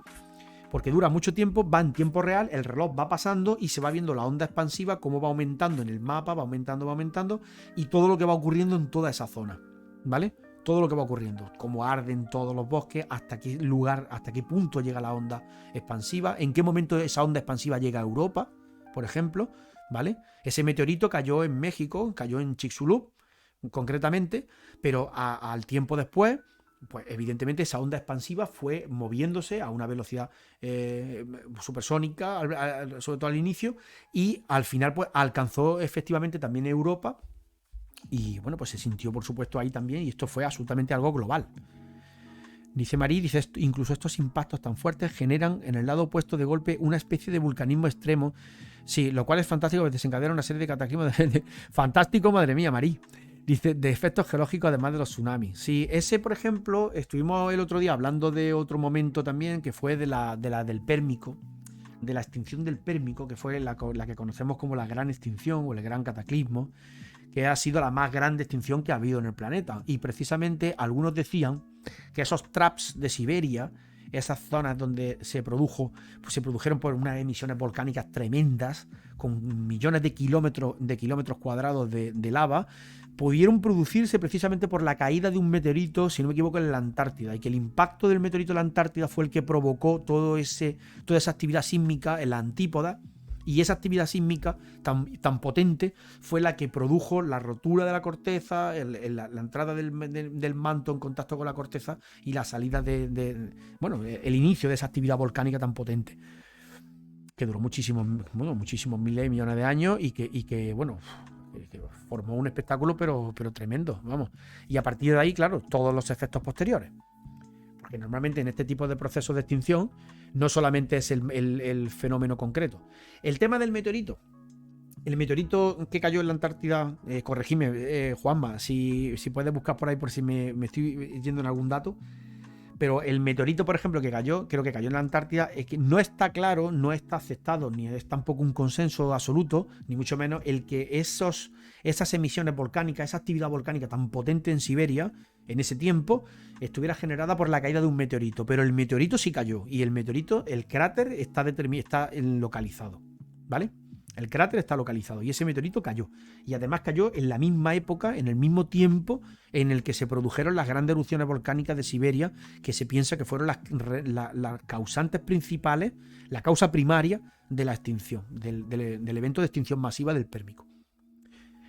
Porque dura mucho tiempo, va en tiempo real, el reloj va pasando y se va viendo la onda expansiva, cómo va aumentando en el mapa, va aumentando, y todo lo que va ocurriendo en toda esa zona, ¿vale? Todo lo que va ocurriendo, cómo arden todos los bosques, hasta qué punto llega la onda expansiva, en qué momento esa onda expansiva llega a Europa, por ejemplo, ¿vale? Ese meteorito cayó en México, cayó en Chicxulub, concretamente, pero al tiempo después, pues evidentemente esa onda expansiva fue moviéndose a una velocidad supersónica, sobre todo al inicio, y al final pues alcanzó efectivamente también Europa. Y bueno, pues se sintió por supuesto ahí también y esto fue absolutamente algo global. Dice Marí, incluso estos impactos tan fuertes generan en el lado opuesto de golpe una especie de vulcanismo extremo. Sí, lo cual es fantástico, porque desencadena una serie de cataclismos. Fantástico, madre mía, Marí. Dice, de efectos geológicos además de los tsunamis. Sí, ese por ejemplo, estuvimos el otro día hablando de otro momento también, que fue del Pérmico, de la extinción del Pérmico, que fue la que conocemos como la gran extinción o el gran cataclismo, que ha sido la más grande extinción que ha habido en el planeta. Y precisamente algunos decían que esos traps de Siberia, esas zonas donde se produjeron por unas emisiones volcánicas tremendas, con millones de kilómetros cuadrados de lava, pudieron producirse precisamente por la caída de un meteorito, si no me equivoco, en la Antártida, y que el impacto del meteorito en la Antártida fue el que provocó toda esa actividad sísmica en la antípoda. Y esa actividad sísmica tan potente fue la que produjo la rotura de la corteza, la entrada del manto en contacto con la corteza y la salida el inicio de esa actividad volcánica tan potente, que duró muchísimos miles y millones de años y que formó un espectáculo pero tremendo, vamos. Y a partir de ahí, claro, todos los efectos posteriores. Porque normalmente en este tipo de procesos de extinción no solamente es el fenómeno concreto. El tema del meteorito. El meteorito que cayó en la Antártida, corregime, Juanma, si puedes buscar por ahí por si me estoy yendo en algún dato. Pero el meteorito, por ejemplo, que cayó, creo que cayó en la Antártida, es que no está claro, no está aceptado, ni es tampoco un consenso absoluto, ni mucho menos el que esas emisiones volcánicas, esa actividad volcánica tan potente en Siberia, en ese tiempo, estuviera generada por la caída de un meteorito. Pero el meteorito sí cayó, y el meteorito, el cráter está localizado, ¿vale? El cráter está localizado y ese meteorito cayó. Y además cayó en la misma época, en el mismo tiempo en el que se produjeron las grandes erupciones volcánicas de Siberia, que se piensa que fueron las causantes principales, la causa primaria de la extinción, del evento de extinción masiva del Pérmico.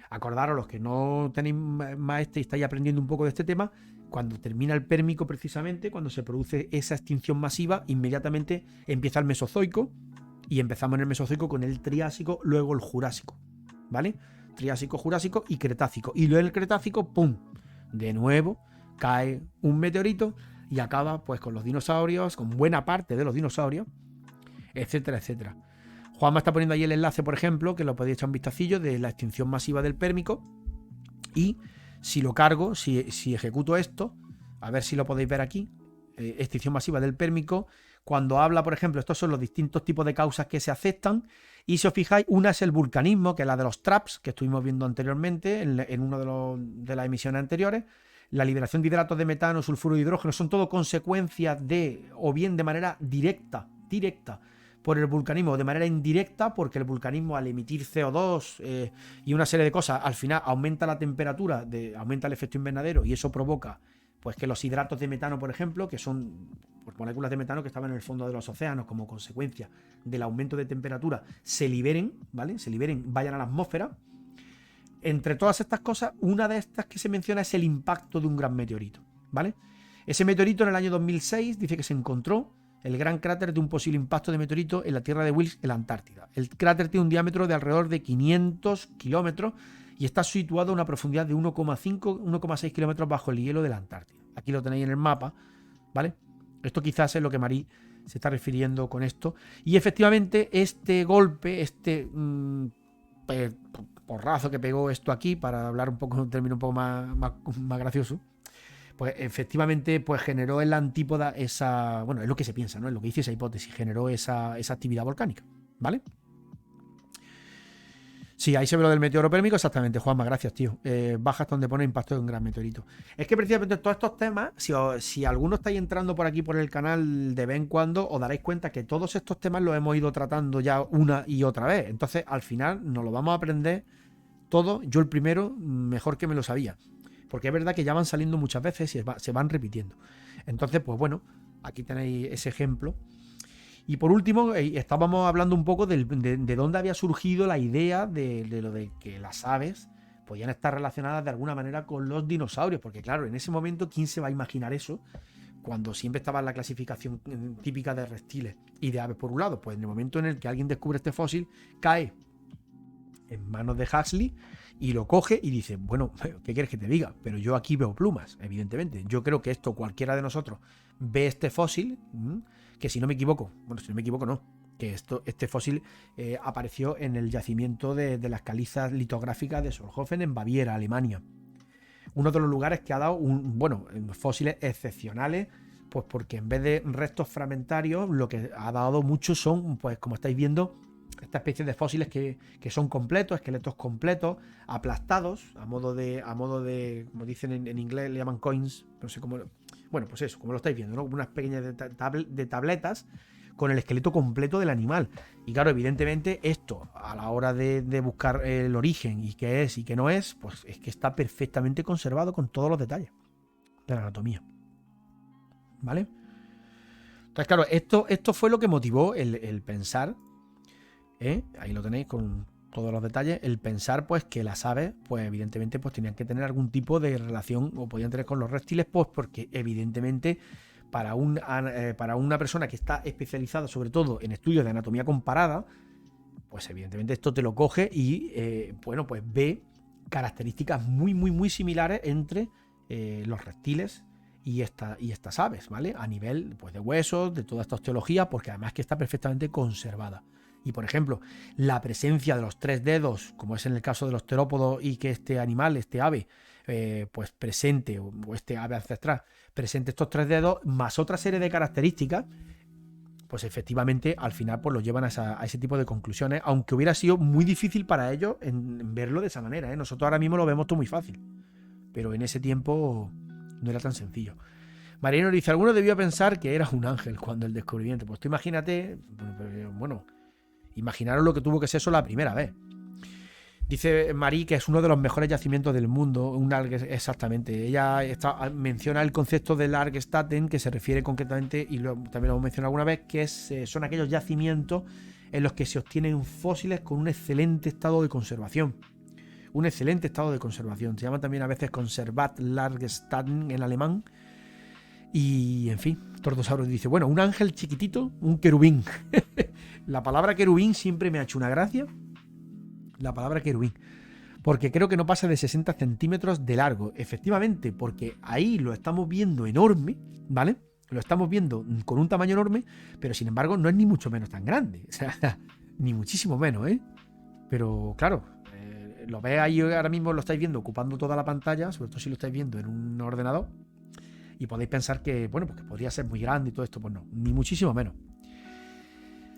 Acordaros, los que no tenéis más y estáis aprendiendo un poco de este tema, cuando termina el Pérmico precisamente, cuando se produce esa extinción masiva, inmediatamente empieza el Mesozoico, y empezamos en el Mesozoico con el Triásico, luego el Jurásico, ¿vale? Triásico, Jurásico y Cretácico. Y luego el Cretácico, ¡pum!, de nuevo cae un meteorito y acaba pues con los dinosaurios, con buena parte de los dinosaurios, etcétera, etcétera. Juanma está poniendo ahí el enlace, por ejemplo, que lo podéis echar un vistacillo, de la extinción masiva del Pérmico. Y si lo cargo, si ejecuto esto, a ver si lo podéis ver aquí, extinción masiva del Pérmico, cuando habla, por ejemplo, estos son los distintos tipos de causas que se aceptan, y si os fijáis, una es el vulcanismo, que es la de los TRAPS, que estuvimos viendo anteriormente en una de las emisiones anteriores. La liberación de hidratos de metano, sulfuro de hidrógeno, son todo consecuencias de, o bien de manera directa por el vulcanismo, o de manera indirecta, porque el vulcanismo, al emitir CO2 y una serie de cosas, al final aumenta la temperatura, aumenta el efecto invernadero, y eso provoca pues que los hidratos de metano, por ejemplo, que son pues, moléculas de metano que estaban en el fondo de los océanos como consecuencia del aumento de temperatura, se liberen, ¿vale? Se liberen, vayan a la atmósfera. Entre todas estas cosas, una de estas que se menciona es el impacto de un gran meteorito, ¿vale? Ese meteorito en el año 2006 dice que se encontró el gran cráter de un posible impacto de meteorito en la Tierra de Wilkes, en la Antártida. El cráter tiene un diámetro de alrededor de 500 kilómetros y está situado a una profundidad de 1,6 kilómetros bajo el hielo de la Antártida. Aquí lo tenéis en el mapa, ¿vale? Esto quizás es lo que Marí se está refiriendo con esto. Y efectivamente este golpe, porrazo que pegó esto aquí, para hablar un poco, un término un poco más gracioso, pues efectivamente pues generó en la antípoda esa, bueno, es lo que se piensa, ¿no? Es lo que dice esa hipótesis, generó esa actividad volcánica, ¿vale? Sí, ahí se ve lo del meteoro pérmico, exactamente, Juanma, gracias, tío. Baja hasta donde pone impacto de un gran meteorito. Es que precisamente todos estos temas, si alguno estáis entrando por aquí por el canal de vez en cuando, os daréis cuenta que todos estos temas los hemos ido tratando ya una y otra vez. Entonces, al final, nos lo vamos a aprender todo, yo el primero, mejor que me lo sabía. Porque es verdad que ya van saliendo muchas veces y se van repitiendo. Entonces, pues bueno, aquí tenéis ese ejemplo. Y por último, estábamos hablando un poco de dónde había surgido la idea de lo de que las aves podían estar relacionadas de alguna manera con los dinosaurios. Porque claro, en ese momento, ¿quién se va a imaginar eso? Cuando siempre estaba la clasificación típica de reptiles y de aves por un lado. Pues en el momento en el que alguien descubre este fósil, cae en manos de Huxley y lo coge y dice, bueno, ¿qué quieres que te diga? Pero yo aquí veo plumas, evidentemente. Yo creo que esto, cualquiera de nosotros ve este fósil, que si no me equivoco, no, que este fósil apareció en el yacimiento de las calizas litográficas de Solnhofen en Baviera, Alemania. Uno de los lugares que ha dado fósiles excepcionales, pues porque en vez de restos fragmentarios, lo que ha dado muchos son, pues como estáis viendo, esta especie de fósiles que son completos, esqueletos completos, aplastados, a modo de como dicen en inglés, le llaman coins, no sé cómo, bueno, pues eso, como lo estáis viendo, ¿no? Unas pequeñas de tabletas con el esqueleto completo del animal. Y claro, evidentemente esto, a la hora de buscar el origen y qué es y qué no es, pues es que está perfectamente conservado con todos los detalles de la anatomía, ¿vale? Entonces, claro, esto fue lo que motivó el pensar, ahí lo tenéis con todos los detalles, el pensar pues que las aves pues evidentemente pues tenían que tener algún tipo de relación o podían tener con los reptiles, pues porque evidentemente para una persona que está especializada sobre todo en estudios de anatomía comparada, pues evidentemente esto te lo coge y bueno, pues ve características muy muy muy similares entre los reptiles y estas aves, ¿vale? A nivel pues, de huesos, de toda esta osteología, porque además que está perfectamente conservada. Y por ejemplo, la presencia de los 3 dedos, como es en el caso de los terópodos, y que este animal, este ave, pues presente, o este ave ancestral, presente estos 3 dedos, más otra serie de características, pues efectivamente al final pues lo llevan a ese tipo de conclusiones, aunque hubiera sido muy difícil para ellos en verlo de esa manera, ¿eh? Nosotros ahora mismo lo vemos todo muy fácil, pero en ese tiempo no era tan sencillo. Mariano dice, alguno debió pensar que era un ángel cuando el descubrimiento. Pues tú imagínate, bueno, imaginaros lo que tuvo que ser eso la primera vez. Dice Marí que es uno de los mejores yacimientos del mundo, exactamente. Ella menciona el concepto del Argstaten, que se refiere concretamente, y también lo hemos mencionado alguna vez, que son aquellos yacimientos en los que se obtienen fósiles con un excelente estado de conservación. Un excelente estado de conservación. Se llama también a veces Conservat Lagerstätten en alemán. Y, en fin, Tordosaurus dice, bueno, un ángel chiquitito, un querubín. La palabra querubín siempre me ha hecho una gracia. La palabra querubín. Porque creo que no pasa de 60 centímetros de largo. Efectivamente, porque ahí lo estamos viendo enorme, ¿vale? Lo estamos viendo con un tamaño enorme, pero sin embargo no es ni mucho menos tan grande. O sea, ni muchísimo menos, ¿eh? Pero claro, lo veis ahí ahora mismo, lo estáis viendo ocupando toda la pantalla, sobre todo si lo estáis viendo en un ordenador, y podéis pensar que, bueno, pues que podría ser muy grande y todo esto. Pues no, ni muchísimo menos.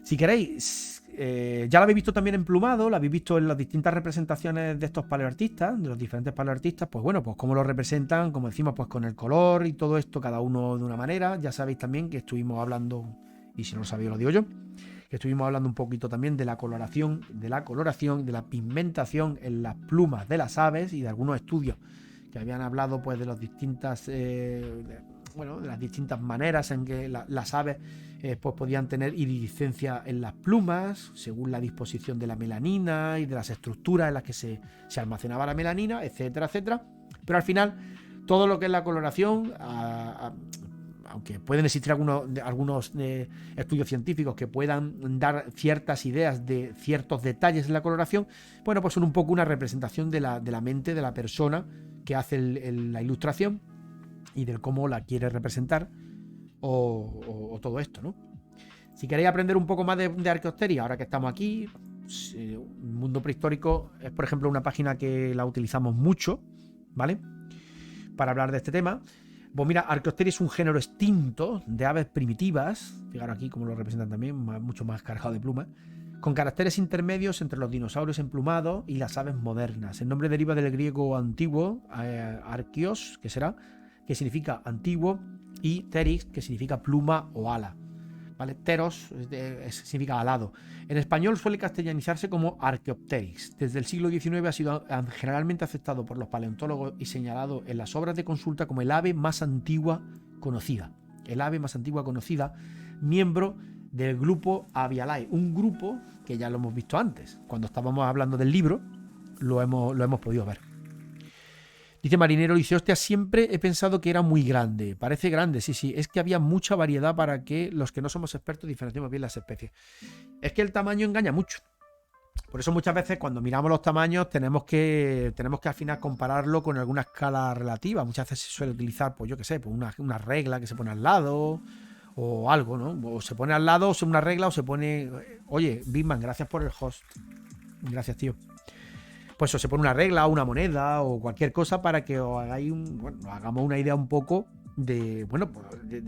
Si queréis, ya lo habéis visto también emplumado, lo habéis visto en las distintas representaciones de estos paleoartistas, de los diferentes paleoartistas, pues bueno, pues cómo lo representan, como decimos, pues con el color y todo esto, cada uno de una manera. Ya sabéis también que estuvimos hablando, y si no lo sabéis lo digo yo, que estuvimos hablando un poquito también de la coloración, de la pigmentación en las plumas de las aves y de algunos estudios que habían hablado pues de las distintas de las distintas maneras en que las aves pues podían tener iridiscencia en las plumas según la disposición de la melanina y de las estructuras en las que se almacenaba la melanina, etcétera, etcétera. Pero al final todo lo que es la coloración, aunque pueden existir algunos estudios científicos que puedan dar ciertas ideas de ciertos detalles en la coloración, bueno, pues son un poco una representación de la mente de la persona que hace la ilustración y del cómo la quiere representar o todo esto, ¿no? Si queréis aprender un poco más de Arqueopteryx, ahora que estamos aquí, Mundo Prehistórico es, por ejemplo, una página que la utilizamos mucho, ¿vale? Para hablar de este tema. Pues mira, Arqueopteryx es un género extinto de aves primitivas, fijaros aquí cómo lo representan también, mucho más cargado de plumas, con caracteres intermedios entre los dinosaurios emplumados y las aves modernas. El nombre deriva del griego antiguo, arqueos, que significa antiguo, y teryx, que significa pluma o ala. ¿Vale? Teros significa alado. En español suele castellanizarse como Arqueopteryx. Desde el siglo XIX ha sido generalmente aceptado por los paleontólogos y señalado en las obras de consulta como el ave más antigua conocida. El ave más antigua conocida, miembro del grupo Avialae, un grupo que ya lo hemos visto antes. Cuando estábamos hablando del libro, lo hemos podido ver. Dice Marinero, dice, hostia, siempre he pensado que era muy grande. Parece grande, sí, es que había mucha variedad para que los que no somos expertos diferenciemos bien las especies. Es que el tamaño engaña mucho. Por eso muchas veces cuando miramos los tamaños tenemos que al final compararlo con alguna escala relativa. Muchas veces se suele utilizar, pues yo qué sé, pues una regla que se pone al lado o algo, ¿no? O se pone al lado, o una regla, o se pone... Oye, Bitman, gracias por el host. Gracias, tío. Pues o se pone una regla, una moneda o cualquier cosa para que os hagáis hagamos una idea un poco de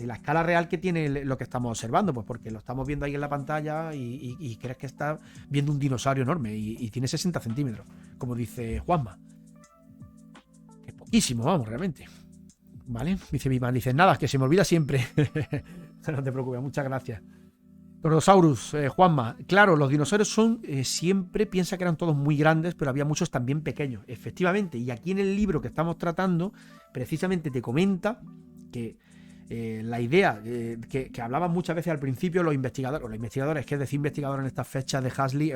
la escala real que tiene lo que estamos observando, pues porque lo estamos viendo ahí en la pantalla y crees que estás viendo un dinosaurio enorme y tiene 60 centímetros, como dice Juanma. Es poquísimo, vamos, realmente. ¿Vale? Dice Bitman, dice, nada, que se me olvida siempre. No te preocupes, muchas gracias. Tordosaurus, Juanma, claro, los dinosaurios siempre piensa que eran todos muy grandes, pero había muchos también pequeños, efectivamente, y aquí en el libro que estamos tratando, precisamente te comenta que la idea que hablaban muchas veces al principio los investigadores, que es decir, investigadores en estas fechas de Huxley,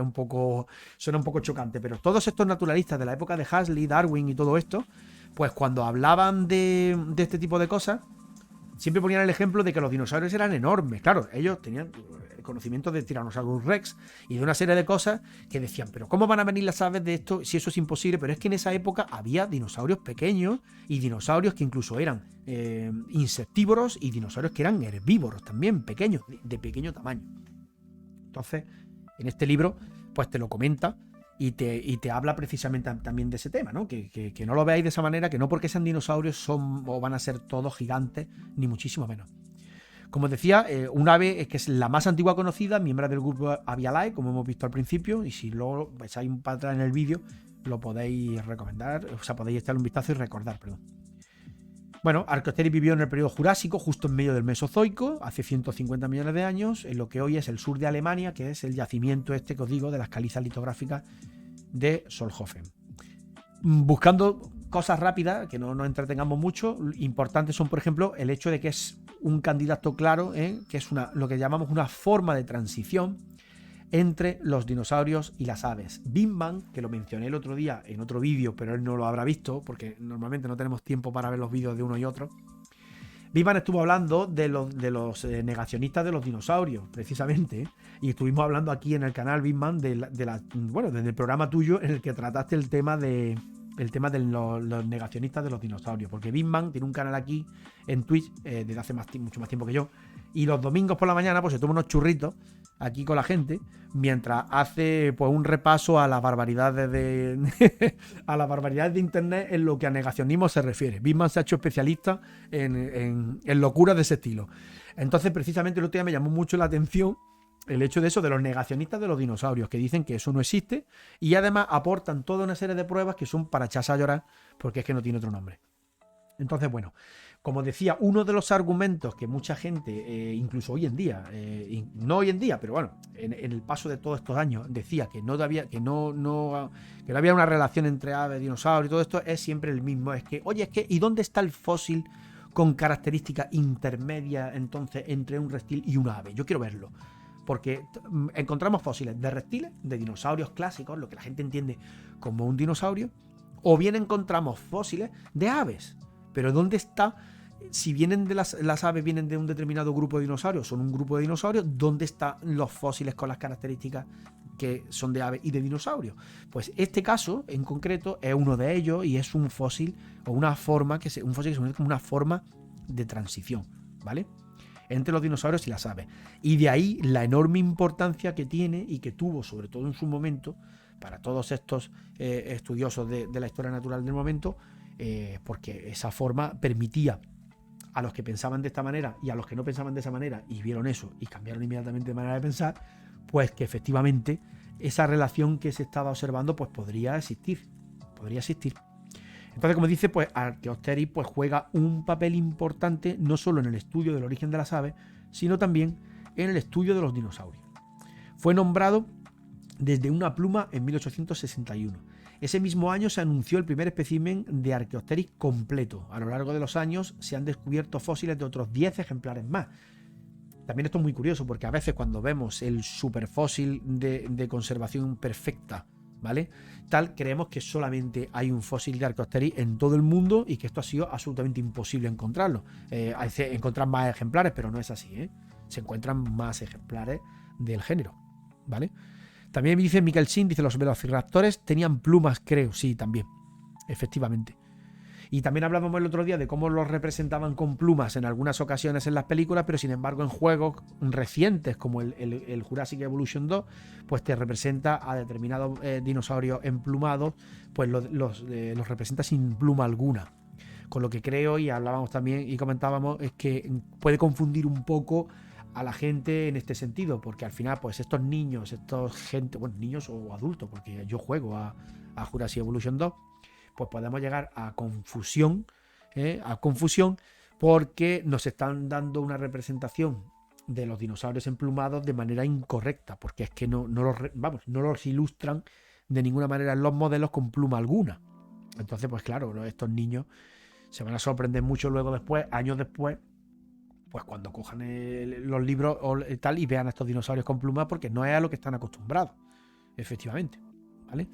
suena un poco chocante, pero todos estos naturalistas de la época de Huxley, Darwin y todo esto, pues cuando hablaban de este tipo de cosas, siempre ponían el ejemplo de que los dinosaurios eran enormes. Claro, ellos tenían conocimiento de Tyrannosaurus Rex y de una serie de cosas que decían, pero ¿cómo van a venir las aves de esto si eso es imposible? Pero es que en esa época había dinosaurios pequeños y dinosaurios que incluso eran insectívoros y dinosaurios que eran herbívoros también, pequeños, de pequeño tamaño. Entonces, en este libro, pues te lo comenta y te habla precisamente también de ese tema, ¿no? Que no lo veáis de esa manera, que no porque sean dinosaurios son o van a ser todos gigantes, ni muchísimo menos. Como decía, un ave que es la más antigua conocida, miembro del grupo Avialae, como hemos visto al principio, y si luego echáis un para atrás en el vídeo, lo podéis recomendar, o sea, podéis echarle un vistazo y recordar, perdón. Bueno, Archaeopteryx vivió en el periodo Jurásico, justo en medio del Mesozoico, hace 150 millones de años, en lo que hoy es el sur de Alemania, que es el yacimiento este que os digo de las calizas litográficas de Solnhofen. Buscando cosas rápidas, que no nos entretengamos mucho, importantes son, por ejemplo, el hecho de que es un candidato claro, que es lo que llamamos una forma de transición entre los dinosaurios y las aves. Birdman, que lo mencioné el otro día en otro vídeo, pero él no lo habrá visto, porque normalmente no tenemos tiempo para ver los vídeos de uno y otro. Birdman estuvo hablando de los negacionistas de los dinosaurios, precisamente, y estuvimos hablando aquí en el canal Birdman desde el programa tuyo en el que trataste el tema de los negacionistas de los dinosaurios, porque Birdman tiene un canal aquí en Twitch desde hace mucho más tiempo que yo, y los domingos por la mañana pues se toma unos churritos aquí con la gente mientras hace pues un repaso a las barbaridades a las barbaridades de internet en lo que a negacionismo se refiere. Birdman se ha hecho especialista en locuras de ese estilo. Entonces precisamente el otro día me llamó mucho la atención el hecho de eso, de los negacionistas de los dinosaurios, que dicen que eso no existe y además aportan toda una serie de pruebas que son para echarse a llorar porque es que no tiene otro nombre. Entonces, bueno, como decía, uno de los argumentos que mucha gente, incluso hoy en día, no hoy en día, pero bueno, en el paso de todos estos años, decía que no había una relación entre aves, dinosaurios y todo esto, es siempre el mismo. Es que, oye, ¿y dónde está el fósil con características intermedias entonces entre un reptil y un ave? Yo quiero verlo. Porque encontramos fósiles de reptiles, de dinosaurios clásicos, lo que la gente entiende como un dinosaurio, o bien encontramos fósiles de aves. Pero ¿dónde está? Si vienen de las aves, vienen de un determinado grupo de dinosaurios, son un grupo de dinosaurios, ¿dónde están los fósiles con las características que son de aves y de dinosaurios? Pues este caso en concreto es uno de ellos y es un fósil o una forma un fósil que se conoce como una forma de transición, ¿vale? Entre los dinosaurios y las aves. Y de ahí la enorme importancia que tiene y que tuvo, sobre todo en su momento, para todos estos estudiosos de la historia natural del momento, porque esa forma permitía a los que pensaban de esta manera y a los que no pensaban de esa manera y vieron eso y cambiaron inmediatamente de manera de pensar, pues que efectivamente esa relación que se estaba observando pues podría existir. Entonces, como dice, pues Archaeopteryx pues juega un papel importante no solo en el estudio del origen de las aves, sino también en el estudio de los dinosaurios. Fue nombrado desde una pluma en 1861. Ese mismo año se anunció el primer espécimen de Archaeopteryx completo. A lo largo de los años se han descubierto fósiles de otros 10 ejemplares más. También esto es muy curioso porque a veces cuando vemos el superfósil de conservación perfecta, ¿vale? Creemos que solamente hay un fósil de Archaeopteryx en todo el mundo y que esto ha sido absolutamente imposible encontrarlo. Encontrar más ejemplares, pero no es así, ¿eh? Se encuentran más ejemplares del género, ¿vale? También dice Michael Sin, dice los velociraptores tenían plumas, creo, sí, también, efectivamente. Y también hablábamos el otro día de cómo los representaban con plumas en algunas ocasiones en las películas, pero sin embargo en juegos recientes como el Jurassic Evolution 2, pues te representa a determinados dinosaurios emplumados, pues los representa sin pluma alguna. Con lo que creo, y hablábamos también y comentábamos, es que puede confundir un poco a la gente en este sentido, porque al final pues estos niños, niños o adultos, porque yo juego a Jurassic Evolution 2, pues podemos llegar a confusión porque nos están dando una representación de los dinosaurios emplumados de manera incorrecta, porque es que no los ilustran de ninguna manera en los modelos con pluma alguna. Entonces, pues claro, estos niños se van a sorprender mucho luego después, años después, pues cuando cojan los libros y tal y vean a estos dinosaurios con plumas, porque no es a lo que están acostumbrados, efectivamente, ¿vale?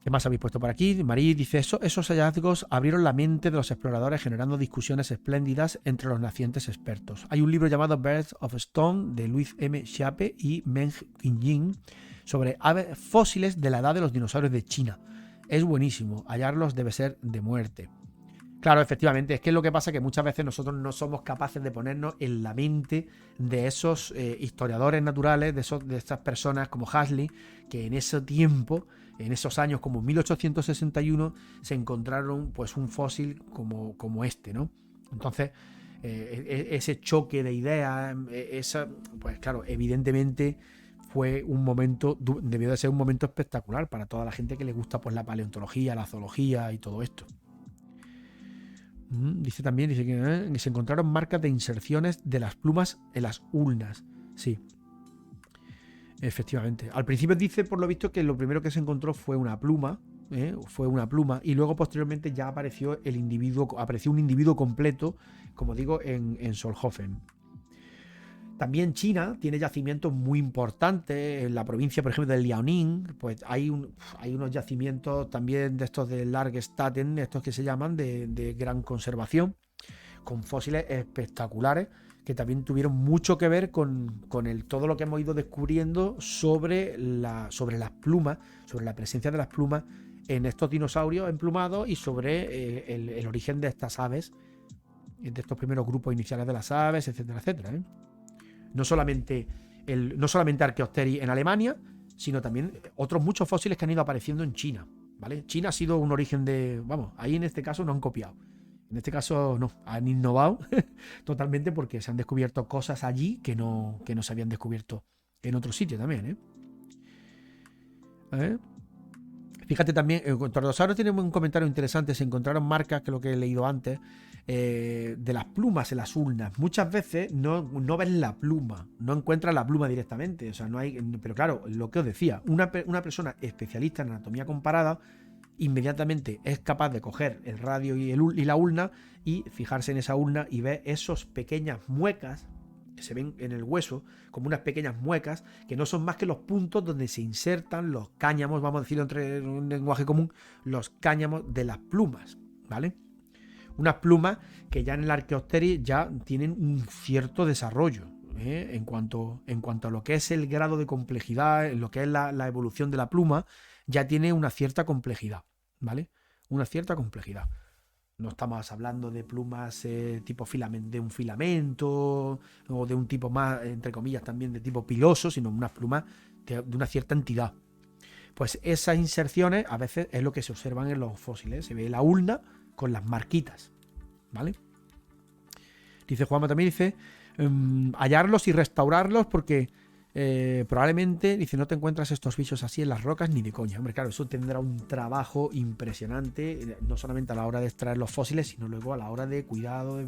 ¿Qué más habéis puesto por aquí? Marí dice, esos hallazgos abrieron la mente de los exploradores generando discusiones espléndidas entre los nacientes expertos. Hay un libro llamado Birds of Stone de Louis M. Chape y Meng Qingying sobre aves fósiles de la edad de los dinosaurios de China. Es buenísimo, hallarlos debe ser de muerte. Claro, efectivamente, es que lo que pasa es que muchas veces nosotros no somos capaces de ponernos en la mente de esos historiadores naturales, de estas personas como Huxley, que en ese tiempo, en esos años como 1861, se encontraron pues un fósil como este, ¿no? Entonces, ese choque de ideas, pues claro, evidentemente fue un momento, debió de ser un momento espectacular para toda la gente que le gusta pues la paleontología, la zoología y todo esto. Dice también que se encontraron marcas de inserciones de las plumas en las ulnas. Sí, efectivamente. Al principio dice, por lo visto, que lo primero que se encontró fue una pluma. Y luego posteriormente ya apareció un individuo completo, como digo, en Solnhofen. También China tiene yacimientos muy importantes. En la provincia, por ejemplo, de Liaoning, pues hay unos yacimientos también de estos de Largestaten, estos que se llaman de gran conservación, con fósiles espectaculares que también tuvieron mucho que ver con todo lo que hemos ido descubriendo sobre las plumas, sobre la presencia de las plumas en estos dinosaurios emplumados y sobre el origen de estas aves, de estos primeros grupos iniciales de las aves, etcétera, etcétera, ¿eh? No solamente Archaeopteryx en Alemania, sino también otros muchos fósiles que han ido apareciendo en China, ¿vale? China ha sido un origen ahí en este caso no han copiado. En este caso no, han innovado totalmente porque se han descubierto cosas allí que no se habían descubierto en otro sitio también, ¿eh? Fíjate también, Tordosaurus tiene un comentario interesante. Se encontraron marcas, que es lo que he leído antes, de las plumas en las urnas. Muchas veces no ves la pluma, no encuentras la pluma directamente. O sea, no hay. Pero claro, lo que os decía, una persona especialista en anatomía comparada inmediatamente es capaz de coger el radio y la urna y fijarse en esa urna y ver esos pequeñas muecas que se ven en el hueso, como unas pequeñas muecas, que no son más que los puntos donde se insertan los cáñamos, vamos a decirlo entre un lenguaje común, los cáñamos de las plumas, ¿vale? Unas plumas que ya en el Archaeopteryx ya tienen un cierto desarrollo, en cuanto a lo que es el grado de complejidad, en lo que es la evolución de la pluma, ya tiene una cierta complejidad, ¿vale? Una cierta complejidad. No estamos hablando de plumas tipo de un filamento o de un tipo más, entre comillas, también de tipo piloso, sino unas plumas de una cierta entidad. Pues esas inserciones a veces es lo que se observan en los fósiles. Se ve la ulna con las marquitas, ¿vale? Dice Juanma también, dice hallarlos y restaurarlos porque probablemente, dice, no te encuentras estos bichos así en las rocas ni de coña. Hombre, claro, eso tendrá un trabajo impresionante, no solamente a la hora de extraer los fósiles, sino luego a la hora de cuidado.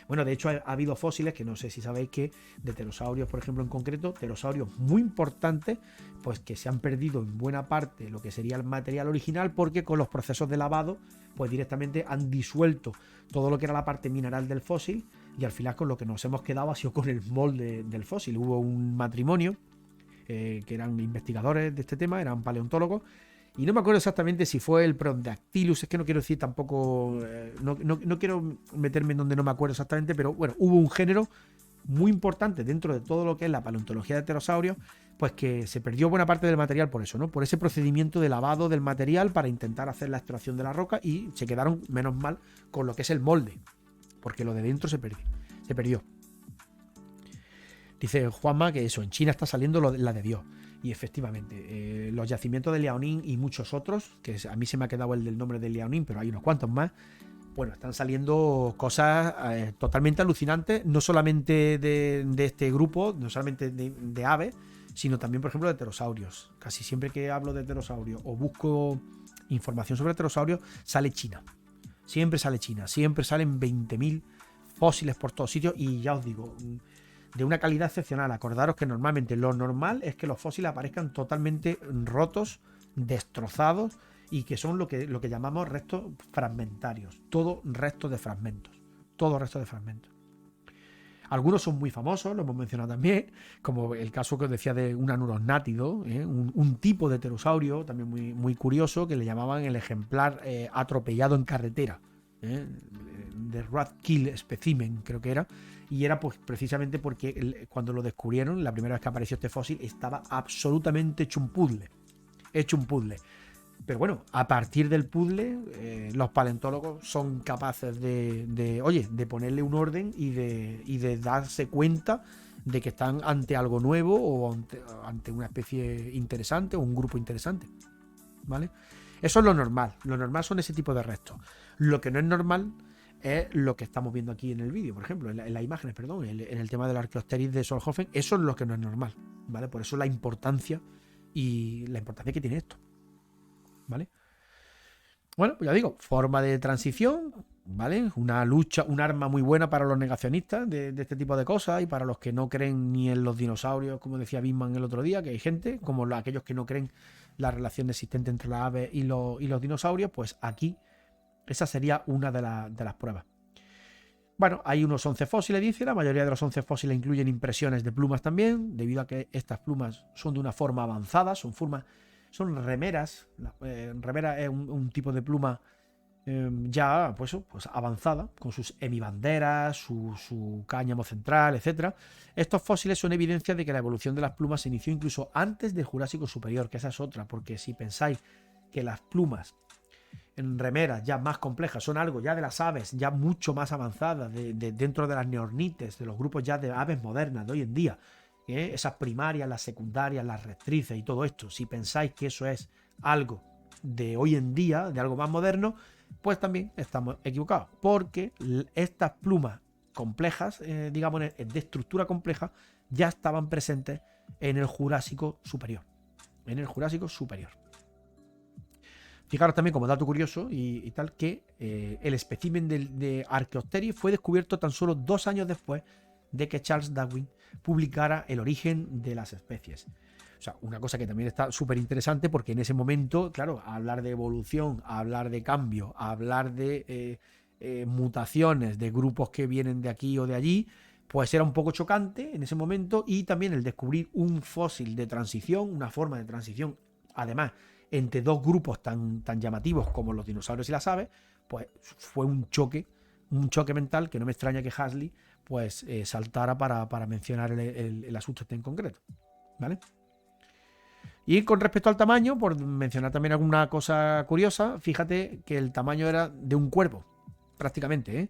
Bueno, de hecho ha habido fósiles que no sé si sabéis que de pterosaurios, por ejemplo, en concreto, pterosaurios muy importantes, pues que se han perdido en buena parte lo que sería el material original porque con los procesos de lavado, pues directamente han disuelto todo lo que era la parte mineral del fósil. Y al final con lo que nos hemos quedado ha sido con el molde del fósil. Hubo un matrimonio que eran investigadores de este tema, eran paleontólogos, y no me acuerdo exactamente si fue el Prondactylus, es que no quiero decir tampoco, no quiero meterme en donde no me acuerdo exactamente, pero bueno, hubo un género muy importante dentro de todo lo que es la paleontología de pterosaurios, pues que se perdió buena parte del material por eso, ¿no? Por ese procedimiento de lavado del material para intentar hacer la extracción de la roca y se quedaron, menos mal, con lo que es el molde. Porque lo de dentro se perdió. Dice Juanma que eso, en China está saliendo la de Dios. Y efectivamente, los yacimientos de Liaoning y muchos otros, que a mí se me ha quedado el del nombre de Liaoning, pero hay unos cuantos más, bueno, están saliendo cosas totalmente alucinantes, no solamente de este grupo, no solamente de aves, sino también, por ejemplo, de pterosaurios. Casi siempre que hablo de pterosaurios o busco información sobre pterosaurios, sale China. Siempre sale China, siempre salen 20.000 fósiles por todos sitios y ya os digo, de una calidad excepcional. Acordaros que normalmente lo normal es que los fósiles aparezcan totalmente rotos, destrozados y que son lo que llamamos restos fragmentarios. Todo restos de fragmentos. Todo restos de fragmentos. Algunos son muy famosos, lo hemos mencionado también, como el caso que os decía de un anurosnátido, un tipo de pterosaurio también muy curioso, que le llamaban el ejemplar atropellado en carretera, de Roadkill Specimen, creo que era, y era pues precisamente porque cuando lo descubrieron, la primera vez que apareció este fósil, estaba absolutamente hecho un puzzle. Pero bueno, a partir del puzzle, los paleontólogos son capaces de ponerle un orden y de darse cuenta de que están ante algo nuevo o ante una especie interesante o un grupo interesante, ¿vale? Eso es lo normal. Lo normal son ese tipo de restos. Lo que no es normal es lo que estamos viendo aquí en el vídeo, por ejemplo, en las imágenes, perdón, en el tema del Archaeopteryx de Solnhofen. Eso es lo que no es normal, ¿vale? Por eso la importancia que tiene esto, ¿vale? Bueno, pues ya digo, forma de transición, ¿vale? Una lucha, un arma muy buena para los negacionistas de este tipo de cosas y para los que no creen ni en los dinosaurios, como decía Bisman el otro día, que hay gente, como aquellos que no creen la relación existente entre las aves y los dinosaurios, pues aquí esa sería una de las pruebas. Bueno, hay unos 11 fósiles, dice. La mayoría de los 11 fósiles incluyen impresiones de plumas también, debido a que estas plumas son de una forma avanzada, son remeras. Remera es un tipo de pluma ya pues avanzada, con sus hemibanderas, su cáñamo central, etc. Estos fósiles son evidencia de que la evolución de las plumas se inició incluso antes del Jurásico Superior, que esa es otra, porque si pensáis que las plumas en remeras ya más complejas son algo ya de las aves ya mucho más avanzadas, dentro de las neornites, de los grupos ya de aves modernas de hoy en día, esas primarias, las secundarias, las rectrices y todo esto, si pensáis que eso es algo de hoy en día, de algo más moderno, pues también estamos equivocados, porque estas plumas complejas, digamos de estructura compleja, ya estaban presentes en el Jurásico Superior. Fijaros también, como dato curioso y tal, que el espécimen de Archaeopteryx fue descubierto tan solo 2 años después de que Charles Darwin publicara El origen de las especies. O sea, una cosa que también está súper interesante, porque en ese momento, claro, hablar de evolución, hablar de cambio, hablar de mutaciones, de grupos que vienen de aquí o de allí, pues era un poco chocante en ese momento, y también el descubrir un fósil de transición, una forma de transición, además, entre dos grupos tan llamativos como los dinosaurios y las aves, pues fue un choque mental que no me extraña que Hasley pues saltara para mencionar el asunto este en concreto, ¿vale? Y con respecto al tamaño, por mencionar también alguna cosa curiosa, fíjate que el tamaño era de un cuerpo, prácticamente, ¿eh?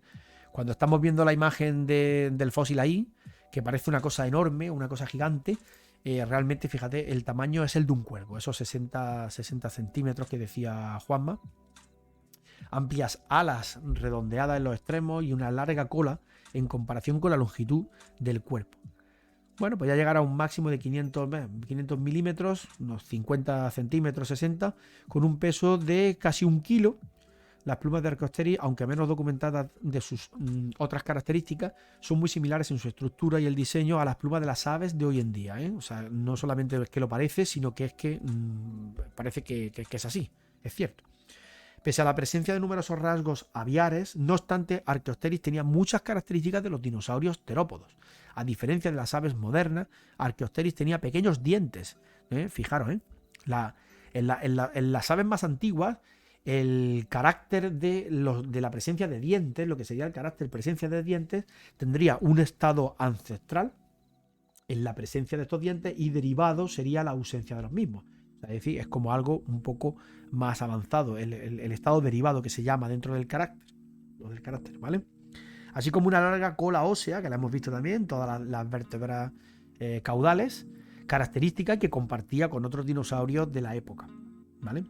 Cuando estamos viendo la imagen del fósil ahí, que parece una cosa enorme, una cosa gigante, realmente, fíjate, el tamaño es el de un cuervo, esos 60 centímetros que decía Juanma. Amplias alas redondeadas en los extremos y una larga cola en comparación con la longitud del cuerpo. Bueno, pues ya llegará a un máximo de 500 milímetros, unos 50 centímetros, 60, con un peso de casi 1 kilo. Las plumas de Archaeopteryx, aunque menos documentadas de sus otras características, son muy similares en su estructura y el diseño a las plumas de las aves de hoy en día, ¿eh? O sea, no solamente es que lo parece, sino que es que parece que es así, es cierto. Pese a la presencia de numerosos rasgos aviares, no obstante, Archaeopteryx tenía muchas características de los dinosaurios terópodos. A diferencia de las aves modernas, Archaeopteryx tenía pequeños dientes. Fijaros, en las aves más antiguas, el carácter de la presencia de dientes, lo que sería el carácter presencia de dientes, tendría un estado ancestral en la presencia de estos dientes, y derivado sería la ausencia de los mismos. Es decir, es como algo un poco más avanzado, el estado derivado que se llama dentro del carácter, ¿vale? Así como una larga cola ósea, que la hemos visto también, todas las vértebras caudales, característica que compartía con otros dinosaurios de la época, ¿vale?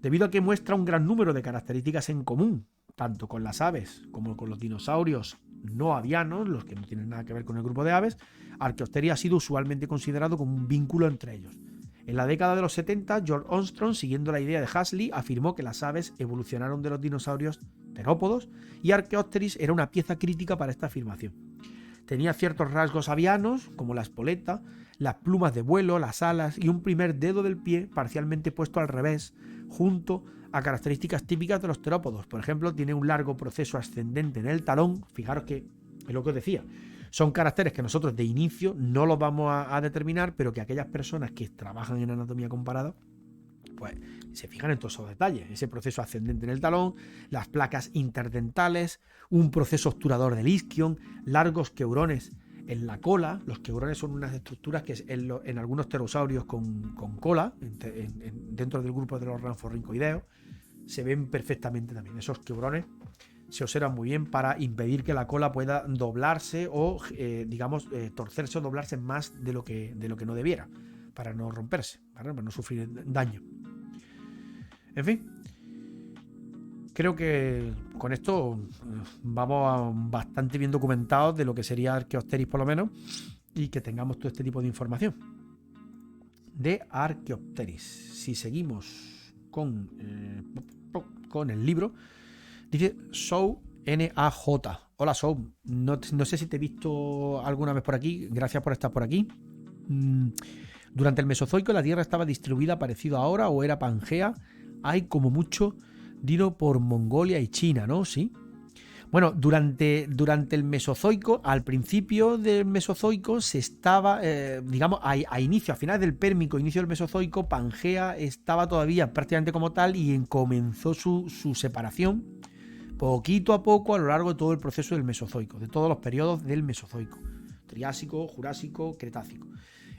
Debido a que muestra un gran número de características en común, tanto con las aves como con los dinosaurios no avianos, los que no tienen nada que ver con el grupo de aves, Archaeopteryx ha sido usualmente considerado como un vínculo entre ellos. En la década de los 70, George Armstrong, siguiendo la idea de Hasley, afirmó que las aves evolucionaron de los dinosaurios terópodos, y Archaeopteryx era una pieza crítica para esta afirmación. Tenía ciertos rasgos avianos, como la espoleta, las plumas de vuelo, las alas y un primer dedo del pie parcialmente puesto al revés, junto a características típicas de los terópodos. Por ejemplo, tiene un largo proceso ascendente en el talón. Fijaros que es lo que os decía. Son caracteres que nosotros de inicio no los vamos a determinar, pero que aquellas personas que trabajan en anatomía comparada pues se fijan en todos esos detalles. Ese proceso ascendente en el talón, las placas interdentales, un proceso obturador del isquion, largos queurones en la cola. Los queurones son unas estructuras que en algunos pterosaurios con cola, dentro del grupo de los ranforrincoideos, se ven perfectamente también. Esos queurones se observan muy bien para impedir que la cola pueda doblarse o, torcerse o doblarse más de lo que no debiera, para no romperse, ¿vale? Para no sufrir daño. En fin, creo que con esto vamos bastante bien documentados de lo que sería Archaeopteryx por lo menos, y que tengamos todo este tipo de información de Archaeopteryx. Si seguimos con el libro, dice Sou NAJ. Hola Sou, no sé si te he visto alguna vez por aquí, gracias por estar por aquí. Durante el Mesozoico la Tierra estaba distribuida parecido a ahora o era Pangea. Hay como mucho dino por Mongolia y China, ¿no? Sí. Bueno, durante el Mesozoico, al principio del Mesozoico, se estaba, a finales del Pérmico, inicio del Mesozoico, Pangea estaba todavía prácticamente como tal y comenzó su separación poquito a poco a lo largo de todo el proceso del Mesozoico, de todos los periodos del Mesozoico, Triásico, Jurásico, Cretácico.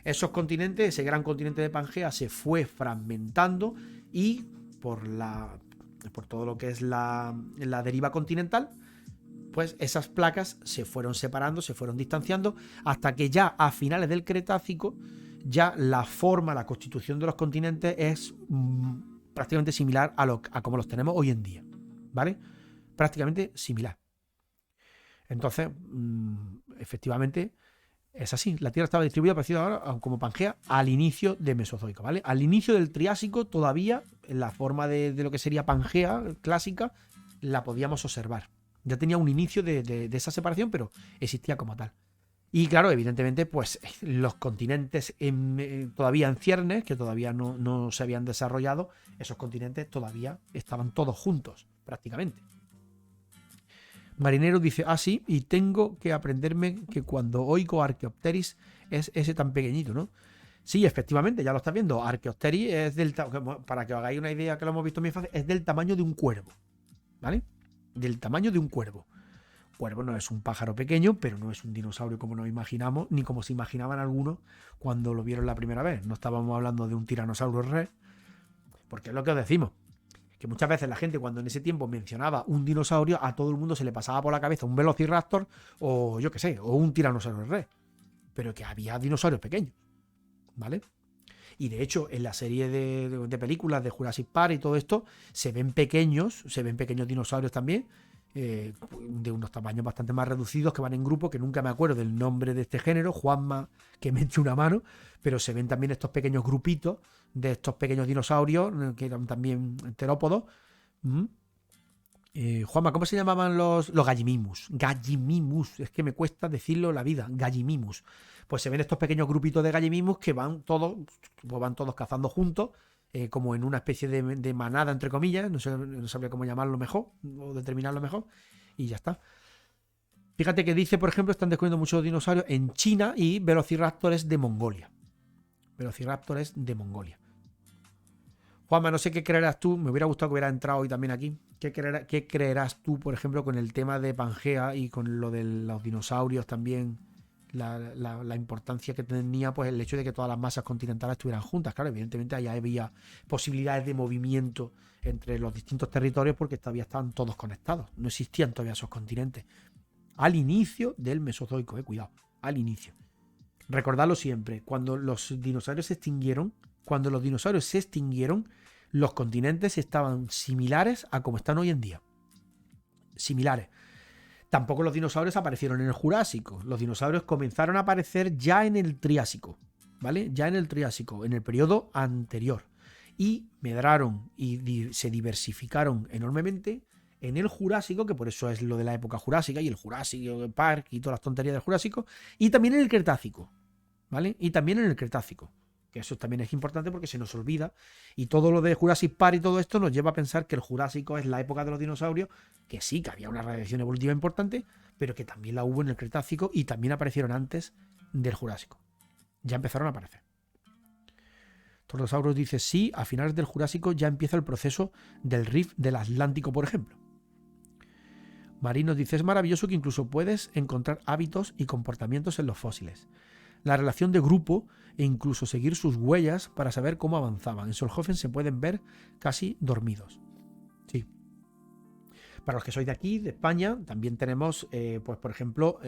Esos continentes, ese gran continente de Pangea se fue fragmentando y por todo lo que es la deriva continental, pues esas placas se fueron separando, se fueron distanciando, hasta que ya a finales del Cretácico, ya la forma, la constitución de los continentes es prácticamente similar a como los tenemos hoy en día, ¿vale? Prácticamente similar. Entonces, efectivamente, es así. La Tierra estaba distribuida parecido ahora como Pangea al inicio del Mesozoico, ¿vale? Al inicio del Triásico todavía en la forma de lo que sería Pangea clásica la podíamos observar. Ya tenía un inicio de esa separación, pero existía como tal. Y claro, evidentemente, pues los continentes todavía en ciernes, que todavía no se habían desarrollado, esos continentes todavía estaban todos juntos, prácticamente. Marinero dice, sí, y tengo que aprenderme que cuando oigo Archaeopteryx es ese tan pequeñito, ¿no? Sí, efectivamente, ya lo estás viendo. Archaeopteryx es para que os hagáis una idea, que lo hemos visto muy fácil, es del tamaño de un cuervo, ¿vale? Del tamaño de un cuervo. Cuervo no es un pájaro pequeño, pero no es un dinosaurio como nos imaginamos, ni como se imaginaban algunos cuando lo vieron la primera vez. No estábamos hablando de un Tyrannosaurus Rex, porque es lo que os decimos. Que muchas veces la gente cuando en ese tiempo mencionaba un dinosaurio, a todo el mundo se le pasaba por la cabeza un Velociraptor o yo qué sé, o un Tyrannosaurus Rex, pero que había dinosaurios pequeños, ¿vale? Y de hecho en la serie de películas de Jurassic Park y todo esto se ven pequeños dinosaurios también, de unos tamaños bastante más reducidos, que van en grupo, que nunca me acuerdo del nombre de este género, Juanma que me eche una mano, pero se ven también estos pequeños grupitos de estos pequeños dinosaurios que eran también terópodos. Juanma, ¿cómo se llamaban los Gallimimus? Gallimimus, es que me cuesta decirlo la vida, Gallimimus. Pues se ven estos pequeños grupitos de Gallimimus que van todos cazando juntos, como en una especie de manada, entre comillas, no sabría cómo llamarlo mejor o determinarlo mejor, y ya está. Fíjate que dice, por ejemplo, están descubriendo muchos dinosaurios en China y velociraptores de Mongolia. Velociraptores de Mongolia. Juanma, no sé qué creerás tú, me hubiera gustado que hubiera entrado hoy también aquí. ¿Qué creerás tú, por ejemplo, con el tema de Pangea y con lo de los dinosaurios también? La importancia que tenía pues el hecho de que todas las masas continentales estuvieran juntas. Claro, evidentemente ahí había posibilidades de movimiento entre los distintos territorios porque todavía estaban todos conectados. No existían todavía esos continentes. Al inicio del Mesozoico, cuidado, al inicio. Recordadlo siempre, cuando los dinosaurios se extinguieron, los continentes estaban similares a como están hoy en día. Similares. Tampoco los dinosaurios aparecieron en el Jurásico. Los dinosaurios comenzaron a aparecer ya en el Triásico, ¿vale? Ya en el Triásico, en el periodo anterior. Y medraron y se diversificaron enormemente en el Jurásico, que por eso es lo de la época jurásica y el Jurásico Park y todas las tonterías del Jurásico. Y también en el Cretácico, ¿vale? Y también en el Cretácico. Que eso también es importante porque se nos olvida, y todo lo de Jurassic Park y todo esto nos lleva a pensar que el Jurásico es la época de los dinosaurios, que sí, que había una radiación evolutiva importante, pero que también la hubo en el Cretácico y también aparecieron antes del Jurásico. Ya empezaron a aparecer. Tordosaurus dice, sí, a finales del Jurásico ya empieza el proceso del rift del Atlántico, por ejemplo. Marino dice, es maravilloso que incluso puedes encontrar hábitos y comportamientos en los fósiles. La relación de grupo e incluso seguir sus huellas para saber cómo avanzaban. En Solnhofen se pueden ver casi dormidos. Sí. Para los que sois de aquí, de España, también tenemos, pues por ejemplo,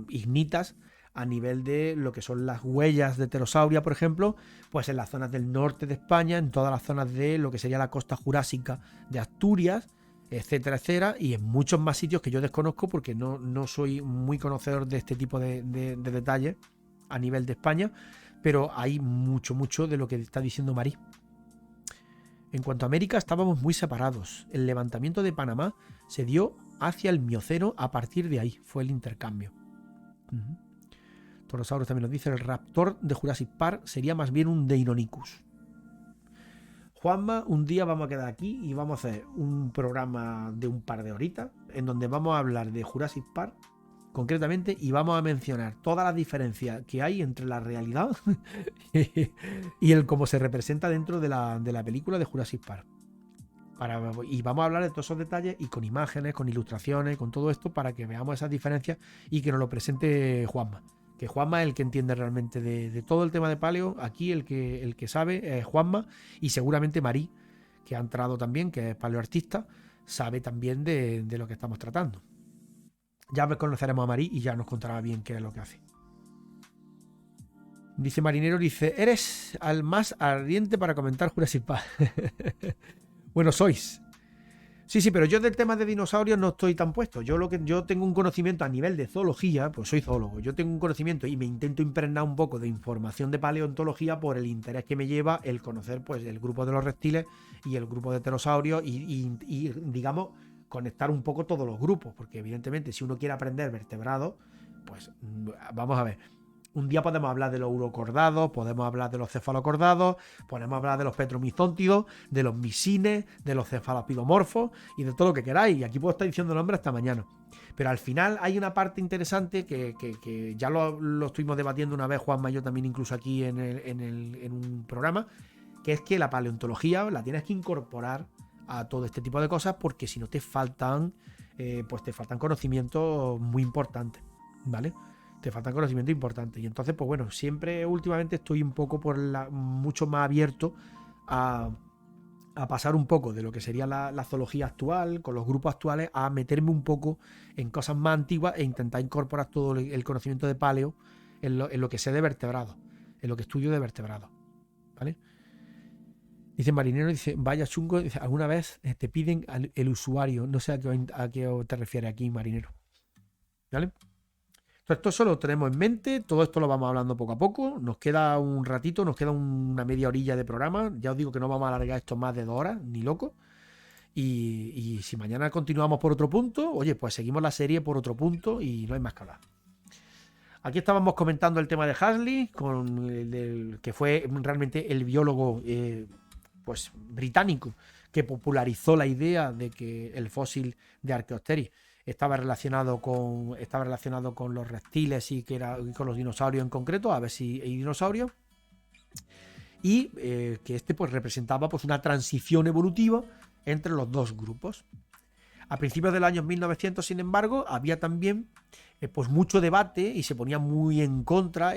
ignitas a nivel de lo que son las huellas de pterosauria, por ejemplo, pues en las zonas del norte de España, en todas las zonas de lo que sería la costa jurásica de Asturias, etcétera, etcétera, y en muchos más sitios que yo desconozco porque no soy muy conocedor de este tipo de detalles a nivel de España, pero hay mucho de lo que está diciendo Marí. En cuanto a América, estábamos muy separados. El levantamiento de Panamá se dio hacia el Mioceno, a partir de ahí fue el intercambio. Torosaurus también nos dice, el raptor de Jurassic Park sería más bien un Deinonychus. Juanma, un día vamos a quedar aquí y vamos a hacer un programa de un par de horitas en donde vamos a hablar de Jurassic Park concretamente y vamos a mencionar todas las diferencias que hay entre la realidad y el cómo se representa dentro de la película de Jurassic Park. Y vamos a hablar de todos esos detalles y con imágenes, con ilustraciones, con todo esto para que veamos esas diferencias y que nos lo presente Juanma. Que Juanma es el que entiende realmente de todo el tema de paleo. Aquí el que sabe es Juanma y seguramente Marí, que ha entrado también, que es paleoartista, sabe también de lo que estamos tratando. Ya conoceremos a Marí y ya nos contará bien qué es lo que hace. Dice Marinero, dice, eres al más ardiente para comentar Jurassic Park. Bueno, sois. Sí, pero yo del tema de dinosaurios no estoy tan puesto. Yo tengo un conocimiento a nivel de zoología, pues soy zoólogo. Yo tengo un conocimiento y me intento impregnar un poco de información de paleontología por el interés que me lleva el conocer pues el grupo de los reptiles y el grupo de pterosaurios y digamos conectar un poco todos los grupos, porque evidentemente si uno quiere aprender vertebrados, pues vamos a ver. Un día podemos hablar de los urocordados, podemos hablar de los cefalocordados, podemos hablar de los petromizóntidos, de los misines, de los cefalopidomorfos y de todo lo que queráis. Y aquí puedo estar diciendo nombres hasta mañana. Pero al final hay una parte interesante que ya lo estuvimos debatiendo una vez, Juanma y yo también incluso aquí en un programa, que es que la paleontología la tienes que incorporar a todo este tipo de cosas porque si no te faltan, pues te faltan conocimientos muy importantes, ¿vale? Te faltan conocimientos importantes. Y entonces, pues bueno, siempre últimamente estoy un poco mucho más abierto a pasar un poco de lo que sería la zoología actual, con los grupos actuales, a meterme un poco en cosas más antiguas e intentar incorporar todo el conocimiento de paleo en lo que sé de vertebrados, en lo que estudio de vertebrados, ¿vale? Dice Marinero, dice, vaya chungo, dice, alguna vez te piden el usuario, no sé a qué te refieres aquí, Marinero, ¿vale? Esto solo lo tenemos en mente, todo esto lo vamos hablando poco a poco, nos queda un ratito, nos queda una media horilla de programa, ya os digo que no vamos a alargar esto más de 2 horas, ni loco, y si mañana continuamos por otro punto, oye, pues seguimos la serie por otro punto y no hay más que hablar. Aquí estábamos comentando el tema de Huxley, que fue realmente el biólogo pues británico que popularizó la idea de que el fósil de Archaeopteryx estaba relacionado con los reptiles y con los dinosaurios en concreto, aves y dinosaurios, y que pues representaba pues una transición evolutiva entre los dos grupos. A principios del año 1900, sin embargo, había también pues mucho debate y se ponía muy en contra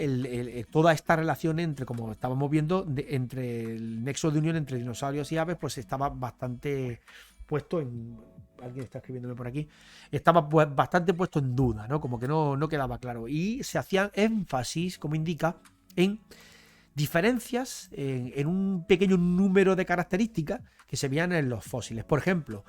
toda esta relación entre, como estábamos viendo, entre el nexo de unión entre dinosaurios y aves, pues estaba bastante puesto en... Alguien está escribiéndome por aquí. Estaba pues bastante puesto en duda, ¿no? Como que no quedaba claro. Y se hacían énfasis, como indica, en diferencias, en un pequeño número de características que se veían en los fósiles. Por ejemplo,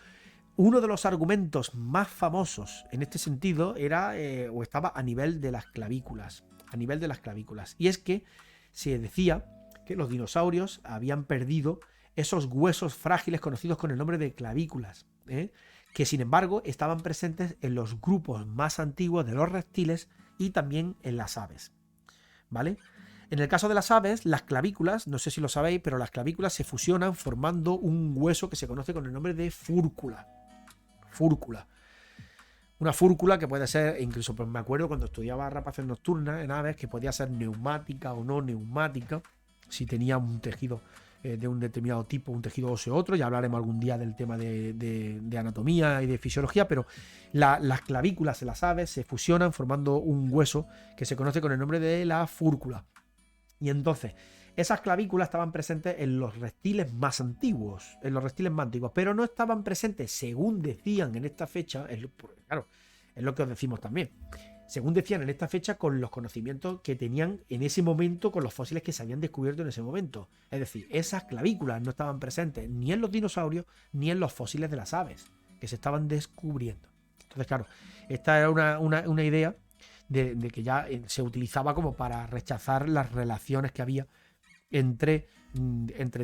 uno de los argumentos más famosos en este sentido era o estaba a nivel de las clavículas. A nivel de las clavículas. Y es que se decía que los dinosaurios habían perdido esos huesos frágiles conocidos con el nombre de clavículas, que sin embargo estaban presentes en los grupos más antiguos de los reptiles y también en las aves, ¿vale? En el caso de las aves, las clavículas, no sé si lo sabéis, pero las clavículas se fusionan formando un hueso que se conoce con el nombre de fúrcula. Fúrcula. Una fúrcula que puede ser, incluso pues me acuerdo cuando estudiaba rapaces nocturnas en aves, que podía ser neumática o no neumática, si tenía un tejido de un determinado tipo, un tejido óseo otro. Ya hablaremos algún día del tema de anatomía y de fisiología, pero las clavículas en las aves se fusionan formando un hueso que se conoce con el nombre de la fúrcula. Y entonces, esas clavículas estaban presentes en los reptiles más antiguos, pero no estaban presentes, según decían en esta fecha, claro, es lo que os decimos también, según decían en esta fecha, con los conocimientos que tenían en ese momento, con los fósiles que se habían descubierto en ese momento. Es decir, esas clavículas no estaban presentes ni en los dinosaurios ni en los fósiles de las aves que se estaban descubriendo. Entonces, claro, esta era una idea de que ya se utilizaba como para rechazar las relaciones que había entre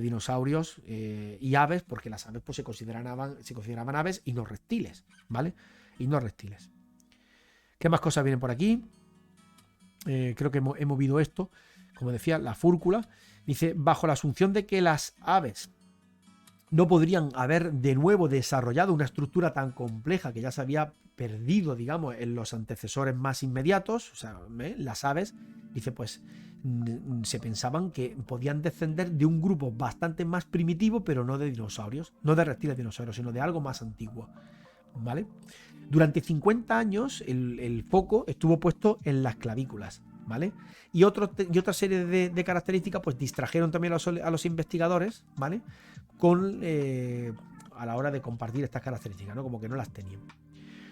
dinosaurios y aves, porque las aves pues, se consideraban aves y no reptiles, ¿vale? Y no reptiles. ¿Qué más cosas vienen por aquí? Creo que he movido esto. Como decía, la fúrcula. Dice, bajo la asunción de que las aves no podrían haber de nuevo desarrollado una estructura tan compleja que ya se había perdido, digamos, en los antecesores más inmediatos, o sea, las aves, dice, pues se pensaban que podían descender de un grupo bastante más primitivo, pero no de dinosaurios, no de reptiles dinosaurios, sino de algo más antiguo, ¿vale? Durante 50 años el foco estuvo puesto en las clavículas, ¿vale? Y otra serie de características pues distrajeron también a los investigadores, ¿vale? A la hora de compartir estas características, ¿no? Como que no las tenían.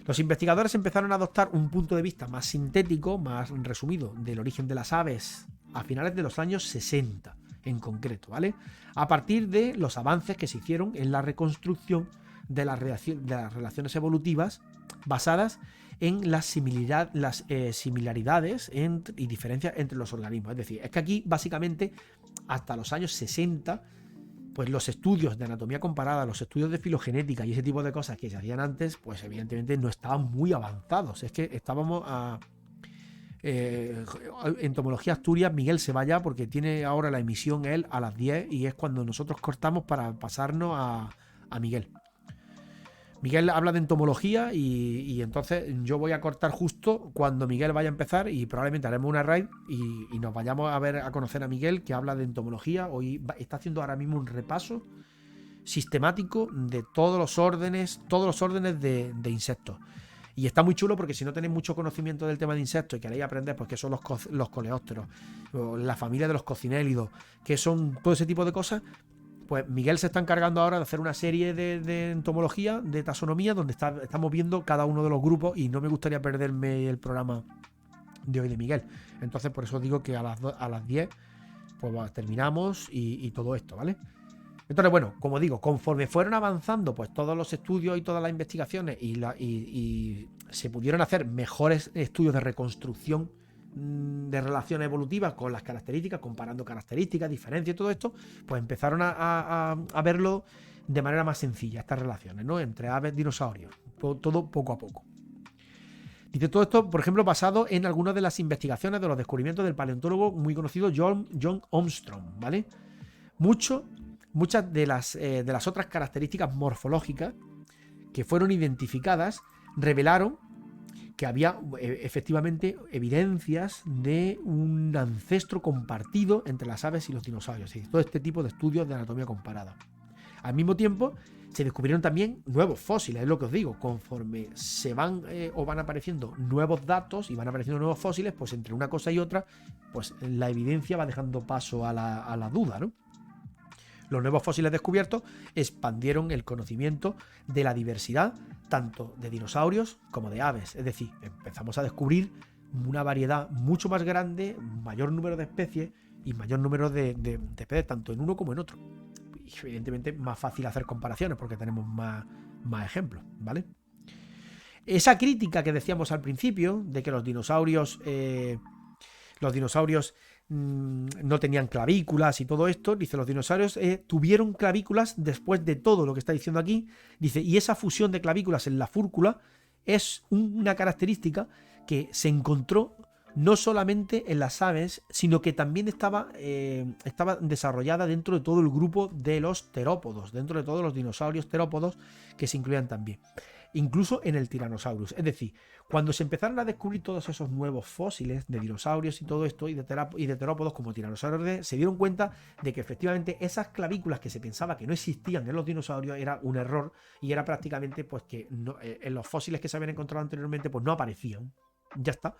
Los investigadores empezaron a adoptar un punto de vista más sintético, más resumido, del origen de las aves a finales de los años 60, en concreto, ¿vale? A partir de los avances que se hicieron en la reconstrucción de las relaciones evolutivas basadas en las similaridades y diferencias entre los organismos. Es decir, es que aquí básicamente hasta los años 60 pues los estudios de anatomía comparada, los estudios de filogenética y ese tipo de cosas que se hacían antes, pues evidentemente no estaban muy avanzados. Es que estábamos Entomología Asturias, Miguel se vaya porque tiene ahora la emisión él a las 10 y es cuando nosotros cortamos para pasarnos a Miguel. Miguel habla de entomología y entonces yo voy a cortar justo cuando Miguel vaya a empezar y probablemente haremos una raid y nos vayamos a conocer a Miguel, que habla de entomología. Hoy está haciendo ahora mismo un repaso sistemático de todos los órdenes de insectos. Y está muy chulo porque si no tenéis mucho conocimiento del tema de insectos y queréis aprender pues qué son los coleópteros, la familia de los cocinélidos, qué son todo ese tipo de cosas, pues Miguel se está encargando ahora de hacer una serie de entomología, de taxonomía, donde estamos viendo cada uno de los grupos y no me gustaría perderme el programa de hoy de Miguel. Entonces por eso digo que a las 10 pues terminamos y todo esto, ¿vale? Entonces, bueno, como digo, conforme fueron avanzando pues todos los estudios y todas las investigaciones y se pudieron hacer mejores estudios de reconstrucción de relaciones evolutivas con las características, comparando características, diferencias y todo esto, pues empezaron a verlo de manera más sencilla, estas relaciones, ¿no? Entre aves y dinosaurios, todo poco a poco. Dice todo esto, por ejemplo, basado en algunas de las investigaciones de los descubrimientos del paleontólogo muy conocido John Armstrong, ¿vale? Muchas de las otras características morfológicas que fueron identificadas revelaron que había efectivamente evidencias de un ancestro compartido entre las aves y los dinosaurios, y todo este tipo de estudios de anatomía comparada. Al mismo tiempo, se descubrieron también nuevos fósiles, es lo que os digo, conforme se van apareciendo nuevos datos y van apareciendo nuevos fósiles, pues entre una cosa y otra, pues la evidencia va dejando paso a la duda, ¿no? Los nuevos fósiles descubiertos expandieron el conocimiento de la diversidad tanto de dinosaurios como de aves. Es decir, empezamos a descubrir una variedad mucho más grande, mayor número de especies y mayor número de especies tanto en uno como en otro. Y evidentemente más fácil hacer comparaciones porque tenemos más ejemplos, ¿vale? Esa crítica que decíamos al principio de que los dinosaurios no tenían clavículas y todo esto, dice, los dinosaurios tuvieron clavículas después de todo lo que está diciendo aquí, dice, y esa fusión de clavículas en la fúrcula es una característica que se encontró no solamente en las aves, sino que también estaba desarrollada dentro de todo el grupo de los terópodos, dentro de todos los dinosaurios terópodos que se incluían también. incluso en el Tyrannosaurus. Es decir, cuando se empezaron a descubrir todos esos nuevos fósiles de dinosaurios y todo esto, y de terópodos como Tyrannosaurus Rex, se dieron cuenta de que efectivamente esas clavículas que se pensaba que no existían en los dinosaurios era un error, y era prácticamente pues que no, en los fósiles que se habían encontrado anteriormente pues no aparecían. Ya está.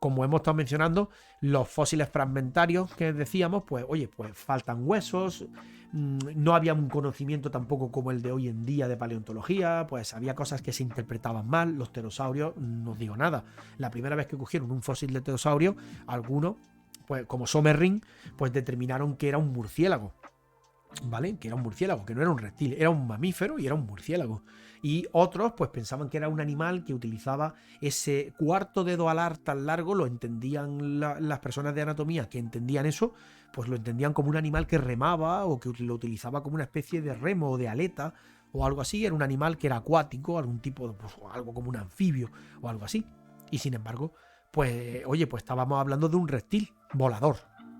Como hemos estado mencionando, los fósiles fragmentarios que decíamos, pues oye, pues faltan huesos, no había un conocimiento tampoco como el de hoy en día de paleontología, pues había cosas que se interpretaban mal. Los pterosaurios, no os digo nada. La primera vez que cogieron un fósil de pterosaurio, algunos, pues como Somerring, pues determinaron que era un murciélago. ¿Vale? Que era un murciélago, que no era un reptil, era un mamífero y era un murciélago. Y otros pues pensaban que era un animal que utilizaba ese cuarto dedo alar tan largo, lo entendían las personas de anatomía que entendían eso, pues lo entendían como un animal que remaba o que lo utilizaba como una especie de remo o de aleta o algo así. Era un animal que era acuático, algún tipo de, pues, algo como un anfibio o algo así. Y sin embargo, pues oye, pues estábamos hablando de un reptil volador,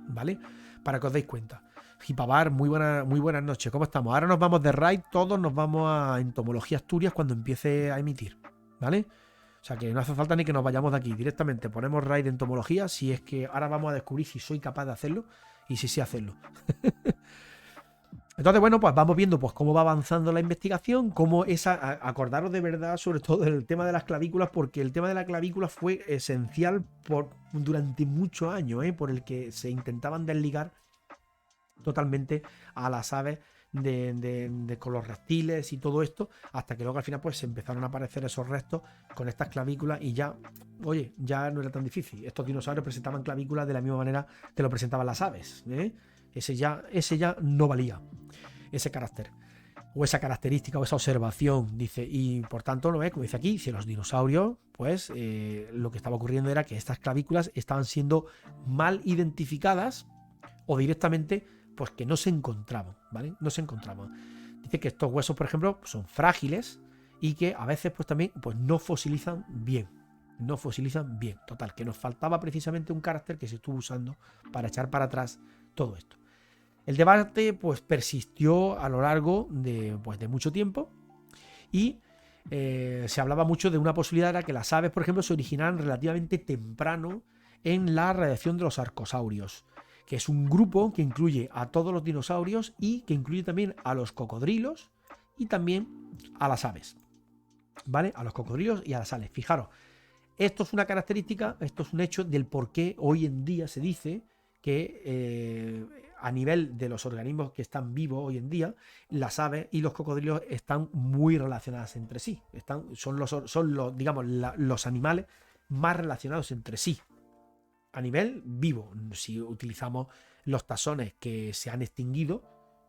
¿vale? Para que os deis cuenta. Jipabar, muy buenas noches, ¿cómo estamos? Ahora nos vamos de raid, todos nos vamos a Entomología Asturias cuando empiece a emitir, ¿vale? O sea que no hace falta ni que nos vayamos de aquí, directamente ponemos raid de entomología, si es que ahora vamos a descubrir si soy capaz de hacerlo y si sí hacerlo. Entonces, bueno, pues vamos viendo pues cómo va avanzando la investigación, cómo acordaros de verdad sobre todo del tema de las clavículas, porque el tema de la clavícula fue esencial durante muchos años, por el que se intentaban desligar totalmente a las aves con los reptiles y todo esto, hasta que luego al final pues se empezaron a aparecer esos restos con estas clavículas y ya, oye, ya no era tan difícil. Estos dinosaurios presentaban clavículas de la misma manera que lo presentaban las aves, ¿eh? Ese ya no valía, ese carácter o esa característica o esa observación, dice, y por tanto, ¿no? Como dice aquí, si los dinosaurios, pues lo que estaba ocurriendo era que estas clavículas estaban siendo mal identificadas o directamente pues que no se encontraban, ¿vale? No se encontraban. Dice que estos huesos, por ejemplo, son frágiles y que a veces pues también pues no fosilizan bien. No fosilizan bien. Total, que nos faltaba precisamente un carácter que se estuvo usando para echar para atrás todo esto. El debate pues persistió a lo largo de mucho tiempo y se hablaba mucho de una posibilidad, era que las aves, por ejemplo, se originaran relativamente temprano en la radiación de los arcosaurios, que es un grupo que incluye a todos los dinosaurios y que incluye también a los cocodrilos y también a las aves, ¿vale? A los cocodrilos y a las aves. Fijaros, esto es una característica, esto es un hecho del por qué hoy en día se dice que a nivel de los organismos que están vivos hoy en día, las aves y los cocodrilos están muy relacionadas entre sí. Son los animales más relacionados entre sí a nivel vivo. Si utilizamos los taxones que se han extinguido,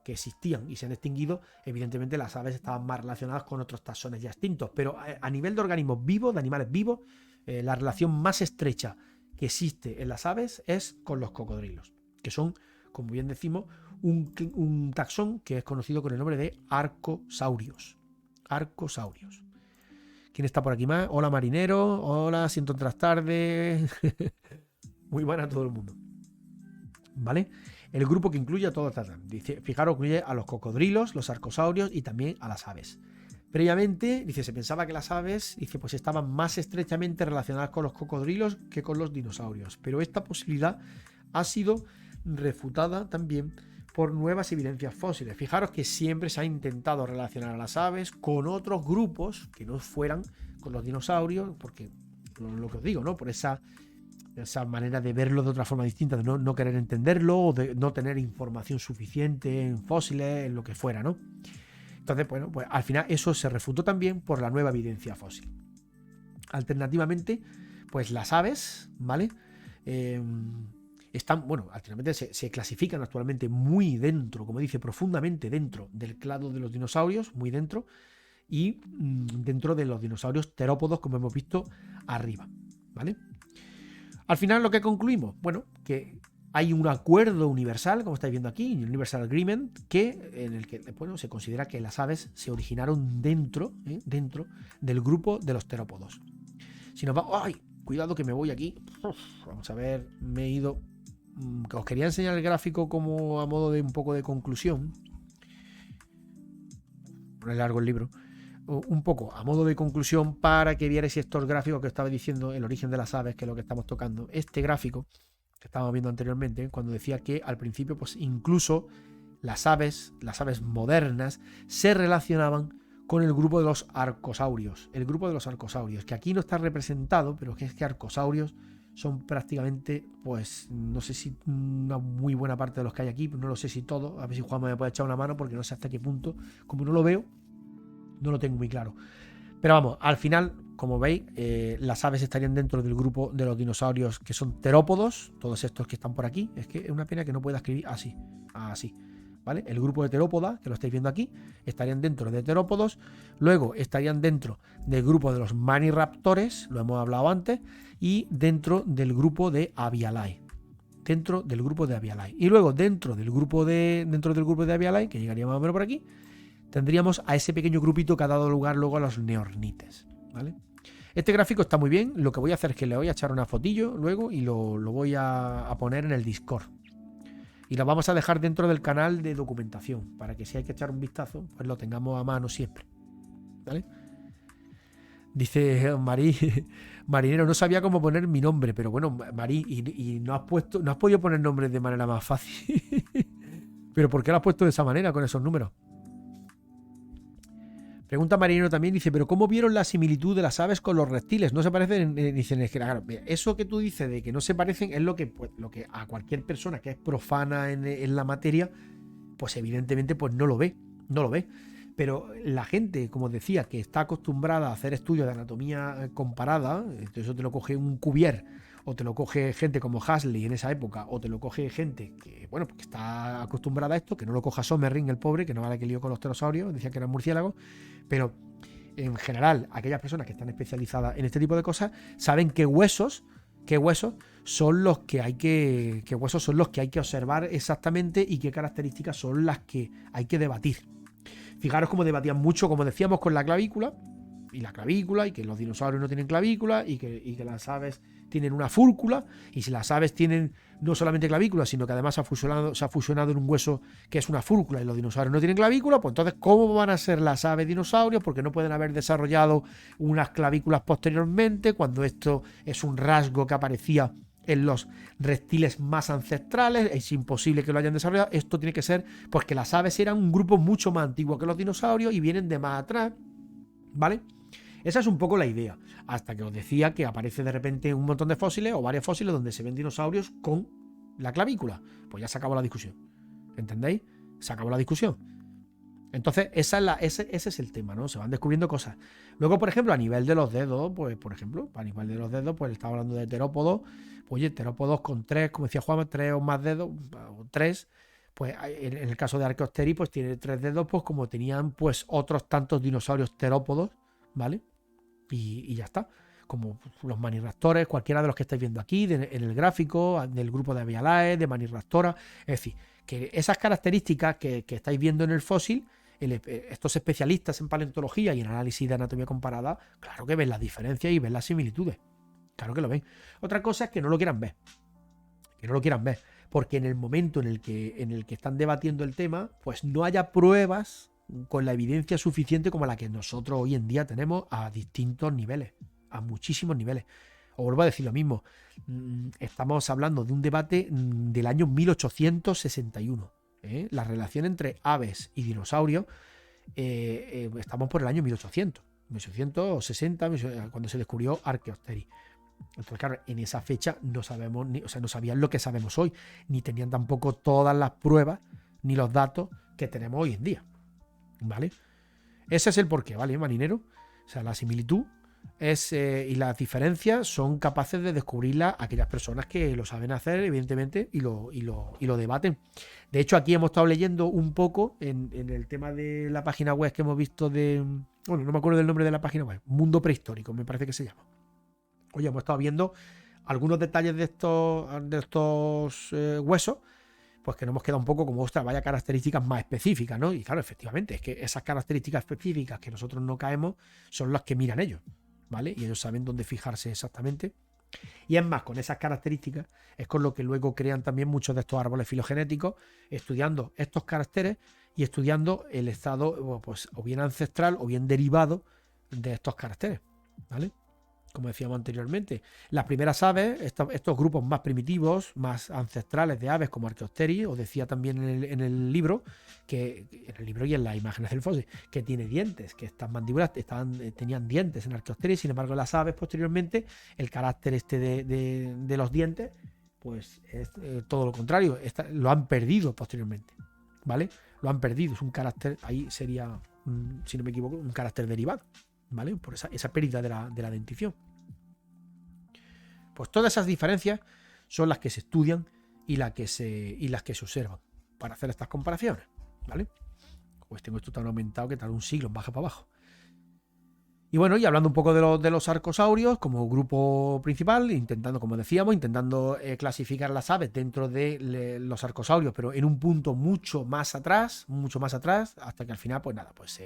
que existían y se han extinguido, evidentemente las aves estaban más relacionadas con otros taxones ya extintos, pero a nivel de organismos vivos, de animales vivos, la relación más estrecha que existe en las aves es con los cocodrilos, que son, como bien decimos, un taxón que es conocido con el nombre de arcosaurios. Arcosaurios. ¿Quién está por aquí más? Hola marinero, hola, siento entrar tarde. Muy buena a todo el mundo. ¿Vale? El grupo que incluye a todos, dice, fijaros, incluye a los cocodrilos, los arcosaurios y también a las aves. Previamente, dice, se pensaba que las aves, dice, pues estaban más estrechamente relacionadas con los cocodrilos que con los dinosaurios. Pero esta posibilidad ha sido refutada también por nuevas evidencias fósiles. Fijaros que siempre se ha intentado relacionar a las aves con otros grupos que no fueran con los dinosaurios, porque lo que os digo, ¿no? Por esa manera de verlo de otra forma distinta, de no querer entenderlo o de no tener información suficiente en fósiles, en lo que fuera, ¿no? Entonces, bueno, pues al final eso se refutó también por la nueva evidencia fósil. Alternativamente, pues las aves, ¿vale? Están, bueno, alternativamente se clasifican actualmente muy dentro, como dice, profundamente dentro del clado de los dinosaurios, muy dentro, y dentro de los dinosaurios terópodos, como hemos visto arriba, ¿vale? Al final, lo que concluimos, bueno, que hay un acuerdo universal, como estáis viendo aquí, Universal Agreement, en el que bueno, se considera que las aves se originaron dentro del grupo de los terópodos. Si nos va, ¡ay! Cuidado que me voy aquí. Vamos a ver, me he ido. Os quería enseñar el gráfico como a modo de un poco de conclusión. Por largo el libro. un poco a modo de conclusión para que vierais estos gráficos que estaba diciendo, el origen de las aves, que es lo que estamos tocando. Este gráfico que estábamos viendo anteriormente, cuando decía que al principio, pues incluso las aves modernas, se relacionaban con el grupo de los arcosaurios. El grupo de los arcosaurios, que aquí no está representado, pero que es que arcosaurios son prácticamente, pues, no sé si una muy buena parte de los que hay aquí, no lo sé si todo. A ver si Juan me puede echar una mano, porque no sé hasta qué punto, como no lo veo, no lo tengo muy claro. Pero vamos, al final, como veis, las aves estarían dentro del grupo de los dinosaurios que son terópodos, todos estos que están por aquí. Es que es una pena que no pueda escribir así, así. ¿Vale? El grupo de terópoda, que lo estáis viendo aquí, estarían dentro de terópodos. Luego estarían dentro del grupo de los maniraptores, lo hemos hablado antes, y dentro del grupo de Avialae. Dentro del grupo de Avialae. Y luego dentro del grupo de Avialae, que llegaría más o menos por aquí, tendríamos a ese pequeño grupito que ha dado lugar luego a los neornites, ¿vale? Este gráfico está muy bien. Lo que voy a hacer es que le voy a echar una fotillo luego y lo voy a poner en el Discord. Y lo vamos a dejar dentro del canal de documentación, para que si hay que echar un vistazo, pues lo tengamos a mano siempre, ¿vale? Dice Marinero, no sabía cómo poner mi nombre, pero bueno, Marí, y no has podido poner nombres de manera más fácil. ¿Pero por qué lo has puesto de esa manera con esos números? Pregunta Marinero también, dice, pero ¿cómo vieron la similitud de las aves con los reptiles? ¿No se parecen? Dicen, es que claro, eso que tú dices de que no se parecen es lo que a cualquier persona que es profana en la materia, pues evidentemente pues no lo ve. Pero la gente, como decía, que está acostumbrada a hacer estudios de anatomía comparada, eso te lo coge un Cuvier, o te lo coge gente como Hasley en esa época, o te lo coge gente que, bueno, que está acostumbrada a esto, que no lo coja Somerring, el pobre, que no vale que lío con los pterosaurios, decía que eran murciélagos, pero en general, aquellas personas que están especializadas en este tipo de cosas saben qué huesos son los que hay que observar exactamente y qué características son las que hay que debatir. Fijaros cómo debatían mucho, como decíamos, con la clavícula, y que los dinosaurios no tienen clavícula, y que las aves tienen una fúrcula, y si las aves tienen no solamente clavícula, sino que además se ha fusionado en un hueso que es una fúrcula, y los dinosaurios no tienen clavícula, pues entonces, ¿cómo van a ser las aves dinosaurios? Porque no pueden haber desarrollado unas clavículas posteriormente, cuando esto es un rasgo que aparecía en los reptiles más ancestrales, es imposible que lo hayan desarrollado. Esto tiene que ser pues que las aves eran un grupo mucho más antiguo que los dinosaurios y vienen de más atrás, ¿vale? Esa es un poco la idea, hasta que os decía que aparece de repente un montón de fósiles o varios fósiles donde se ven dinosaurios con la clavícula. Pues ya se acabó la discusión, ¿entendéis? Se acabó la discusión. Entonces, ese es el tema, ¿no? Se van descubriendo cosas. Luego, por ejemplo, a nivel de los dedos, pues estaba hablando de terópodos. Pues, oye, terópodos con 3, como decía Juan, 3 o más dedos, o 3. Pues en el caso de Archaeopteryx, pues tiene 3 dedos, pues como tenían pues otros tantos dinosaurios terópodos, ¿vale? Y ya está. Como los maniraptores, cualquiera de los que estáis viendo aquí, en el gráfico, del grupo de Avialae, de maniraptora. Es decir, que esas características que estáis viendo en el fósil, estos especialistas en paleontología y en análisis de anatomía comparada, claro que ven las diferencias y ven las similitudes. Claro que lo ven. Otra cosa es que no lo quieran ver. Porque en el momento en el que están debatiendo el tema, pues no haya pruebas con la evidencia suficiente como la que nosotros hoy en día tenemos a distintos niveles, a muchísimos niveles. Os vuelvo a decir lo mismo. Estamos hablando de un debate del año 1861. La relación entre aves y dinosaurios, estamos por el año 1860, cuando se descubrió Archaeopteryx. Entonces, claro, en esa fecha no sabemos, no sabían lo que sabemos hoy, ni tenían tampoco todas las pruebas ni los datos que tenemos hoy en día, ¿vale? Ese es el porqué, ¿vale, marinero? O sea, la similitud y las diferencias son capaces de descubrirlas aquellas personas que lo saben hacer, evidentemente, y lo debaten. De hecho, aquí hemos estado leyendo un poco en el tema de la página web que hemos visto bueno, no me acuerdo del nombre de la página web, Mundo Prehistórico, me parece que se llama. Oye, hemos estado viendo algunos detalles de estos huesos, pues que nos hemos quedado un poco como, ostras, vaya características más específicas, ¿no? Y claro, efectivamente, es que esas características específicas que nosotros no caemos son las que miran ellos, ¿vale? Y ellos saben dónde fijarse exactamente. Y es más, con esas características es con lo que luego crean también muchos de estos árboles filogenéticos, estudiando estos caracteres y estudiando el estado, pues, o bien ancestral o bien derivado de estos caracteres, ¿vale? Como decíamos anteriormente, las primeras aves, estos grupos más primitivos, más ancestrales de aves como Archaeopteryx, os decía también en el libro, en el libro y en las imágenes del fósil, que tiene dientes, que estas mandíbulas tenían dientes en Archaeopteryx. Sin embargo, las aves posteriormente, el carácter de los dientes, pues es todo lo contrario, lo han perdido posteriormente, ¿vale? Lo han perdido, es un carácter, ahí sería, si no me equivoco, un carácter derivado, ¿vale? Por esa pérdida de la dentición. Pues todas esas diferencias son las que se estudian y las que se observan para hacer estas comparaciones, ¿vale? Pues tengo esto tan aumentado que tarda un siglo en bajar para abajo. Y bueno, y hablando un poco de los arcosaurios como grupo principal, intentando, como decíamos, clasificar las aves dentro de los arcosaurios, pero en un punto mucho más atrás, hasta que al final, pues nada, pues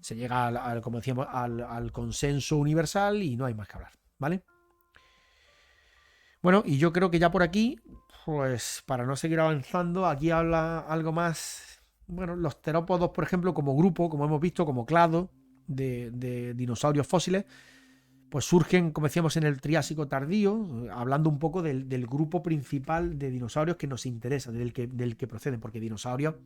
se llega, como decíamos, al consenso universal y no hay más que hablar, ¿vale? Bueno, y yo creo que ya por aquí, pues para no seguir avanzando, aquí habla algo más, bueno, los terópodos, por ejemplo, como grupo, como hemos visto, como clado de dinosaurios fósiles, pues surgen, como decíamos, en el Triásico tardío, hablando un poco del grupo principal de dinosaurios que nos interesa, del que proceden, porque dinosaurios,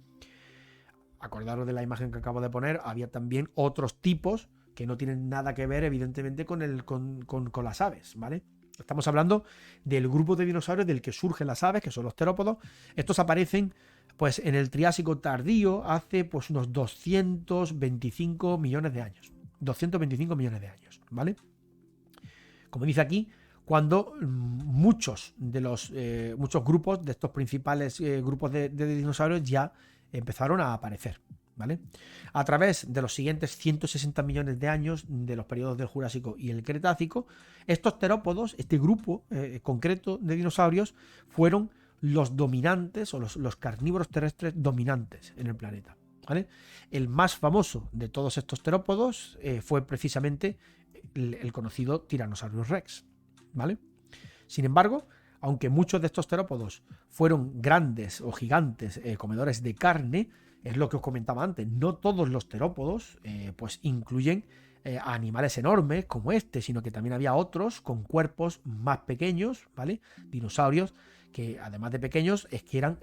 acordaros de la imagen que acabo de poner, había también otros tipos que no tienen nada que ver, evidentemente, con las aves, ¿vale? Estamos hablando del grupo de dinosaurios del que surgen las aves, que son los terópodos. Estos aparecen, pues, en el Triásico tardío hace, pues, unos 225 millones de años. 225 millones de años, ¿vale? Como dice aquí, cuando muchos grupos de estos principales grupos de dinosaurios ya empezaron a aparecer, ¿vale? A través de los siguientes 160 millones de años de los periodos del Jurásico y el Cretácico, estos terópodos, este grupo concreto de dinosaurios, fueron los dominantes o los carnívoros terrestres dominantes en el planeta, ¿vale? El más famoso de todos estos terópodos fue precisamente el conocido Tyrannosaurus Rex, ¿vale? Sin embargo, aunque muchos de estos terópodos fueron grandes o gigantes comedores de carne, es lo que os comentaba antes, no todos los terópodos pues incluyen a animales enormes como este, sino que también había otros con cuerpos más pequeños, ¿vale? Dinosaurios que además de pequeños es que eran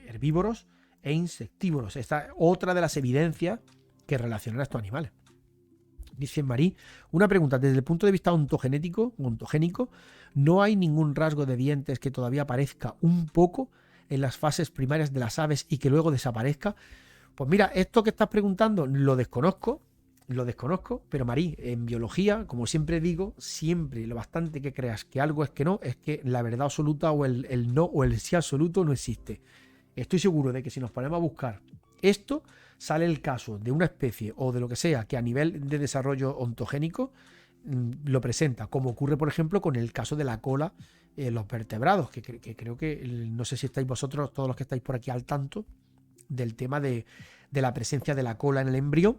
herbívoros e insectívoros. Esta es otra de las evidencias que relacionan a estos animales. Dice Marí, una pregunta, desde el punto de vista ontogénico, ¿no hay ningún rasgo de dientes que todavía aparezca un poco en las fases primarias de las aves y que luego desaparezca? Pues mira, esto que estás preguntando lo desconozco, pero Marí, en biología, como siempre digo, siempre lo bastante que creas que algo es que no, es que la verdad absoluta o el no o el sí absoluto no existe. Estoy seguro de que si nos ponemos a buscar esto, sale el caso de una especie o de lo que sea que a nivel de desarrollo ontogénico lo presenta, como ocurre por ejemplo con el caso de la cola en los vertebrados, que creo que no sé si estáis vosotros, todos los que estáis por aquí al tanto del tema de la presencia de la cola en el embrión,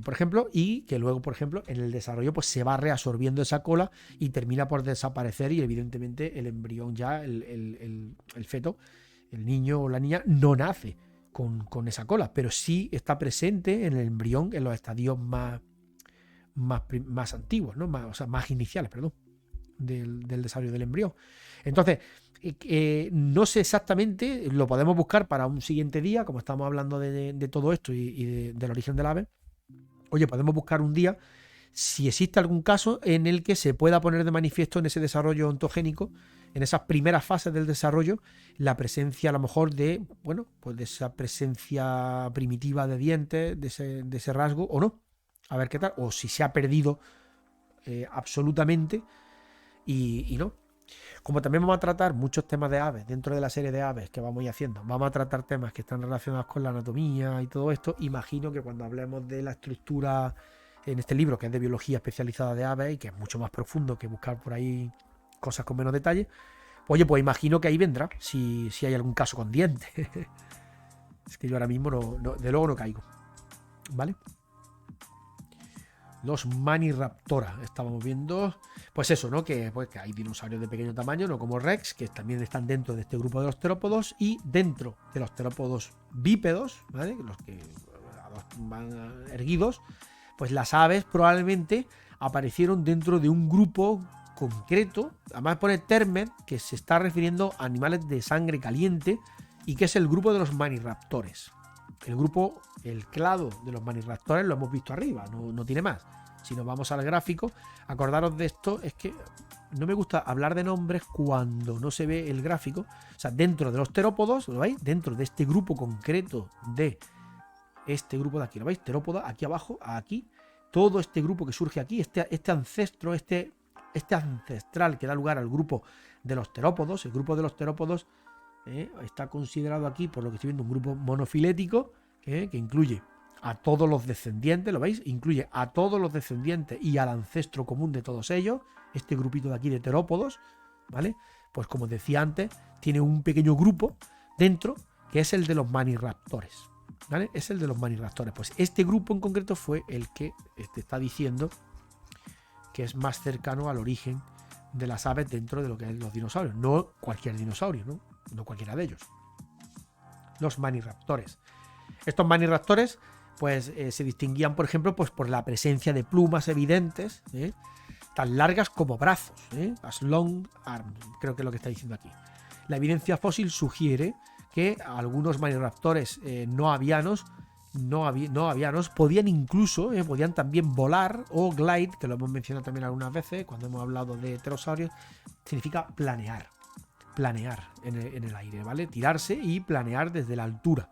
por ejemplo, y que luego, por ejemplo, en el desarrollo pues se va reabsorbiendo esa cola y termina por desaparecer y evidentemente el embrión ya, el feto, el niño o la niña no nace con esa cola, pero sí está presente en el embrión en los estadios más antiguos, ¿no? Más iniciales, perdón, del desarrollo del embrión. Entonces, no sé exactamente, lo podemos buscar para un siguiente día, como estamos hablando de todo esto y del origen del ave. Oye, podemos buscar un día si existe algún caso en el que se pueda poner de manifiesto en ese desarrollo ontogénico, en esas primeras fases del desarrollo, la presencia a lo mejor de esa presencia primitiva de dientes, de ese rasgo, o no. A ver qué tal, o si se ha perdido absolutamente y no. Como también vamos a tratar muchos temas de aves, dentro de la serie de aves que vamos a ir haciendo, vamos a tratar temas que están relacionados con la anatomía y todo esto. Imagino que cuando hablemos de la estructura en este libro, que es de biología especializada de aves y que es mucho más profundo que buscar por ahí cosas con menos detalle, oye, pues imagino que ahí vendrá si hay algún caso con dientes. Es que yo ahora mismo de luego no caigo, ¿vale? Los Maniraptora. Estábamos viendo, pues eso, ¿no? Pues que hay dinosaurios de pequeño tamaño, no como Rex, que también están dentro de este grupo de los terópodos, y dentro de los terópodos bípedos, ¿vale? Los que van erguidos, pues las aves probablemente aparecieron dentro de un grupo concreto. Además pone Termed, que se está refiriendo a animales de sangre caliente, y que es el grupo de los Maniraptores. El clado de los Maniraptores lo hemos visto arriba, no tiene más. Si nos vamos al gráfico, acordaros de esto, es que no me gusta hablar de nombres cuando no se ve el gráfico. O sea, dentro de los terópodos, ¿lo veis? Dentro de este grupo concreto de este grupo de aquí, ¿lo veis? Terópoda, aquí abajo, aquí. Todo este grupo que surge aquí, este ancestro, este ancestral que da lugar al grupo de los terópodos, el grupo de los terópodos está considerado aquí, por lo que estoy viendo, un grupo monofilético que incluye a todos los descendientes, ¿lo veis? Incluye a todos los descendientes y al ancestro común de todos ellos, este grupito de aquí de terópodos, ¿vale? Pues como decía antes, tiene un pequeño grupo dentro que es el de los Maniraptores, ¿vale? Es el de los Maniraptores. Pues este grupo en concreto fue el que te está diciendo que es más cercano al origen de las aves dentro de lo que es los dinosaurios. No cualquier dinosaurio, no cualquiera de ellos. Los Maniraptores. Estos Maniraptores pues se distinguían, por ejemplo, pues por la presencia de plumas evidentes, tan largas como brazos, as long arms, creo que es lo que está diciendo aquí. La evidencia fósil sugiere que algunos Maniraptores no avianos podían incluso, podían también volar o glide, que lo hemos mencionado también algunas veces cuando hemos hablado de pterosaurios, significa planear en el aire, ¿vale? Tirarse y planear desde la altura.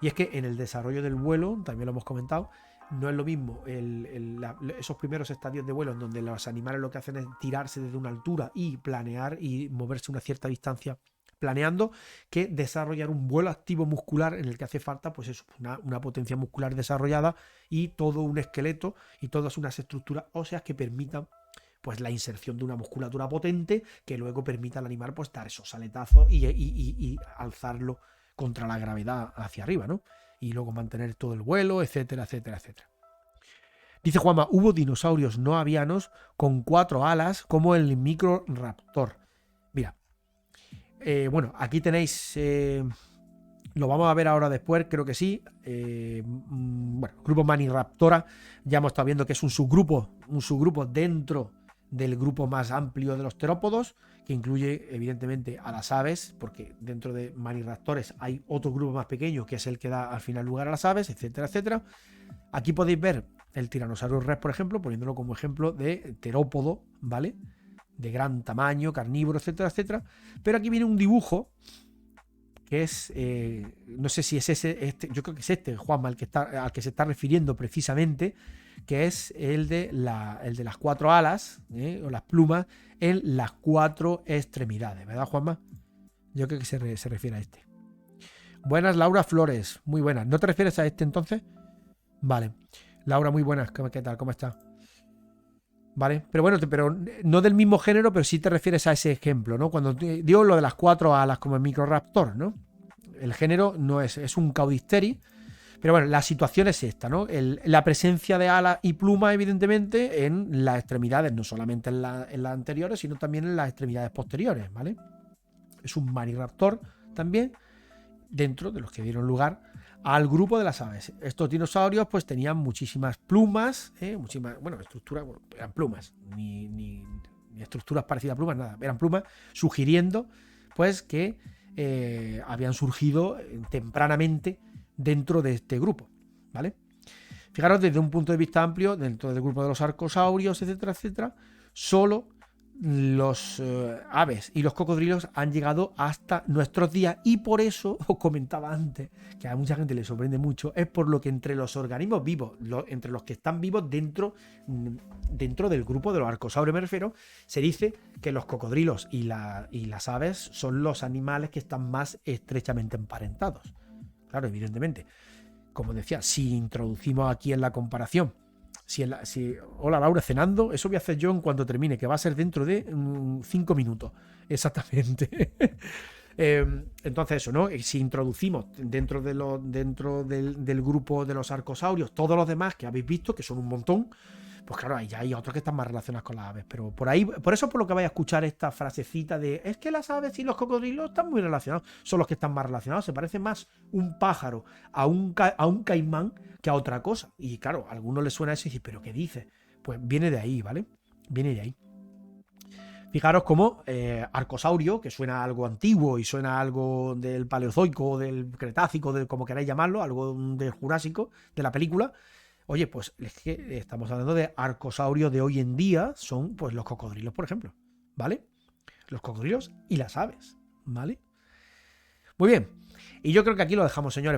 Y es que en el desarrollo del vuelo, también lo hemos comentado, no es lo mismo esos primeros estadios de vuelo en donde los animales lo que hacen es tirarse desde una altura y planear y moverse una cierta distancia planeando, que desarrollar un vuelo activo muscular en el que hace falta pues eso, una potencia muscular desarrollada y todo un esqueleto y todas unas estructuras óseas que permitan pues la inserción de una musculatura potente que luego permita al animal pues dar esos aletazos y alzarlo contra la gravedad hacia arriba, ¿no? Y luego mantener todo el vuelo, etcétera, etcétera, etcétera. Dice Juanma, hubo dinosaurios no avianos con 4 alas como el Microraptor. Mira, bueno, aquí tenéis, lo vamos a ver ahora después, creo que sí. Bueno, el grupo Maniraptora, ya hemos estado viendo que es un subgrupo dentro del grupo más amplio de los terópodos, que incluye evidentemente a las aves, porque dentro de Maniraptores hay otro grupo más pequeño que es el que da al final lugar a las aves, etcétera, etcétera. Aquí podéis ver el Tyrannosaurus Rex, por ejemplo, poniéndolo como ejemplo de terópodo, ¿vale? De gran tamaño, carnívoro, etcétera, etcétera. Pero aquí viene un dibujo que es, no sé si es yo creo que es Juanma, al que se está refiriendo precisamente, que es el de las 4 alas, o las plumas, en las 4 extremidades, ¿verdad, Juanma? Yo creo que se refiere a este. Buenas, Laura Flores, muy buenas. ¿No te refieres a este entonces? Vale. Laura, muy buenas, ¿qué tal? ¿Cómo estás? Vale, pero bueno, pero no del mismo género, pero sí te refieres a ese ejemplo, ¿no? Cuando digo lo de las 4 alas como el Microraptor, ¿no? El género no es un Caudisteri, pero bueno, la situación es esta, ¿no? La presencia de alas y plumas, evidentemente, en las extremidades, no solamente en las anteriores, sino también en las extremidades posteriores, ¿vale? Es un Maniraptor también, dentro de los que dieron lugar al grupo de las aves. Estos dinosaurios pues tenían muchísimas plumas, estructuras, eran plumas, ni estructuras parecidas a plumas, nada, eran plumas, sugiriendo pues que habían surgido tempranamente dentro de este grupo, ¿vale? Fijaros, desde un punto de vista amplio, dentro del grupo de los arcosaurios, etcétera, etcétera, solo los aves y los cocodrilos han llegado hasta nuestros días, y por eso os comentaba antes que a mucha gente le sorprende mucho, es por lo que entre los organismos vivos, entre los que están vivos dentro del grupo de los arcosaurios, me refiero, se dice que los cocodrilos y las aves son los animales que están más estrechamente emparentados. Claro, evidentemente, como decía, si introducimos aquí en la comparación, hola Laura, cenando, eso voy a hacer yo en cuanto termine, que va a ser dentro de 5 minutos, exactamente. Entonces eso, ¿no? Si introducimos dentro del grupo de los arcosaurios todos los demás que habéis visto, que son un montón, pues claro, ahí ya hay otros que están más relacionados con las aves. Pero por ahí, por eso es por lo que vais a escuchar esta frasecita de es que las aves y los cocodrilos están muy relacionados. Son los que están más relacionados. Se parece más un pájaro a un caimán que a otra cosa. Y claro, a algunos les suena eso y dicen, ¿pero qué dice? Pues viene de ahí, ¿vale? Viene de ahí. Fijaros como arcosaurio, que suena a algo antiguo y suena a algo del Paleozoico, del Cretácico, del como queráis llamarlo, algo del Jurásico, de la película. Oye, pues es que estamos hablando de arcosaurios de hoy en día, son pues los cocodrilos, por ejemplo, ¿vale? Los cocodrilos y las aves, ¿vale? Muy bien. Y yo creo que aquí lo dejamos, señores.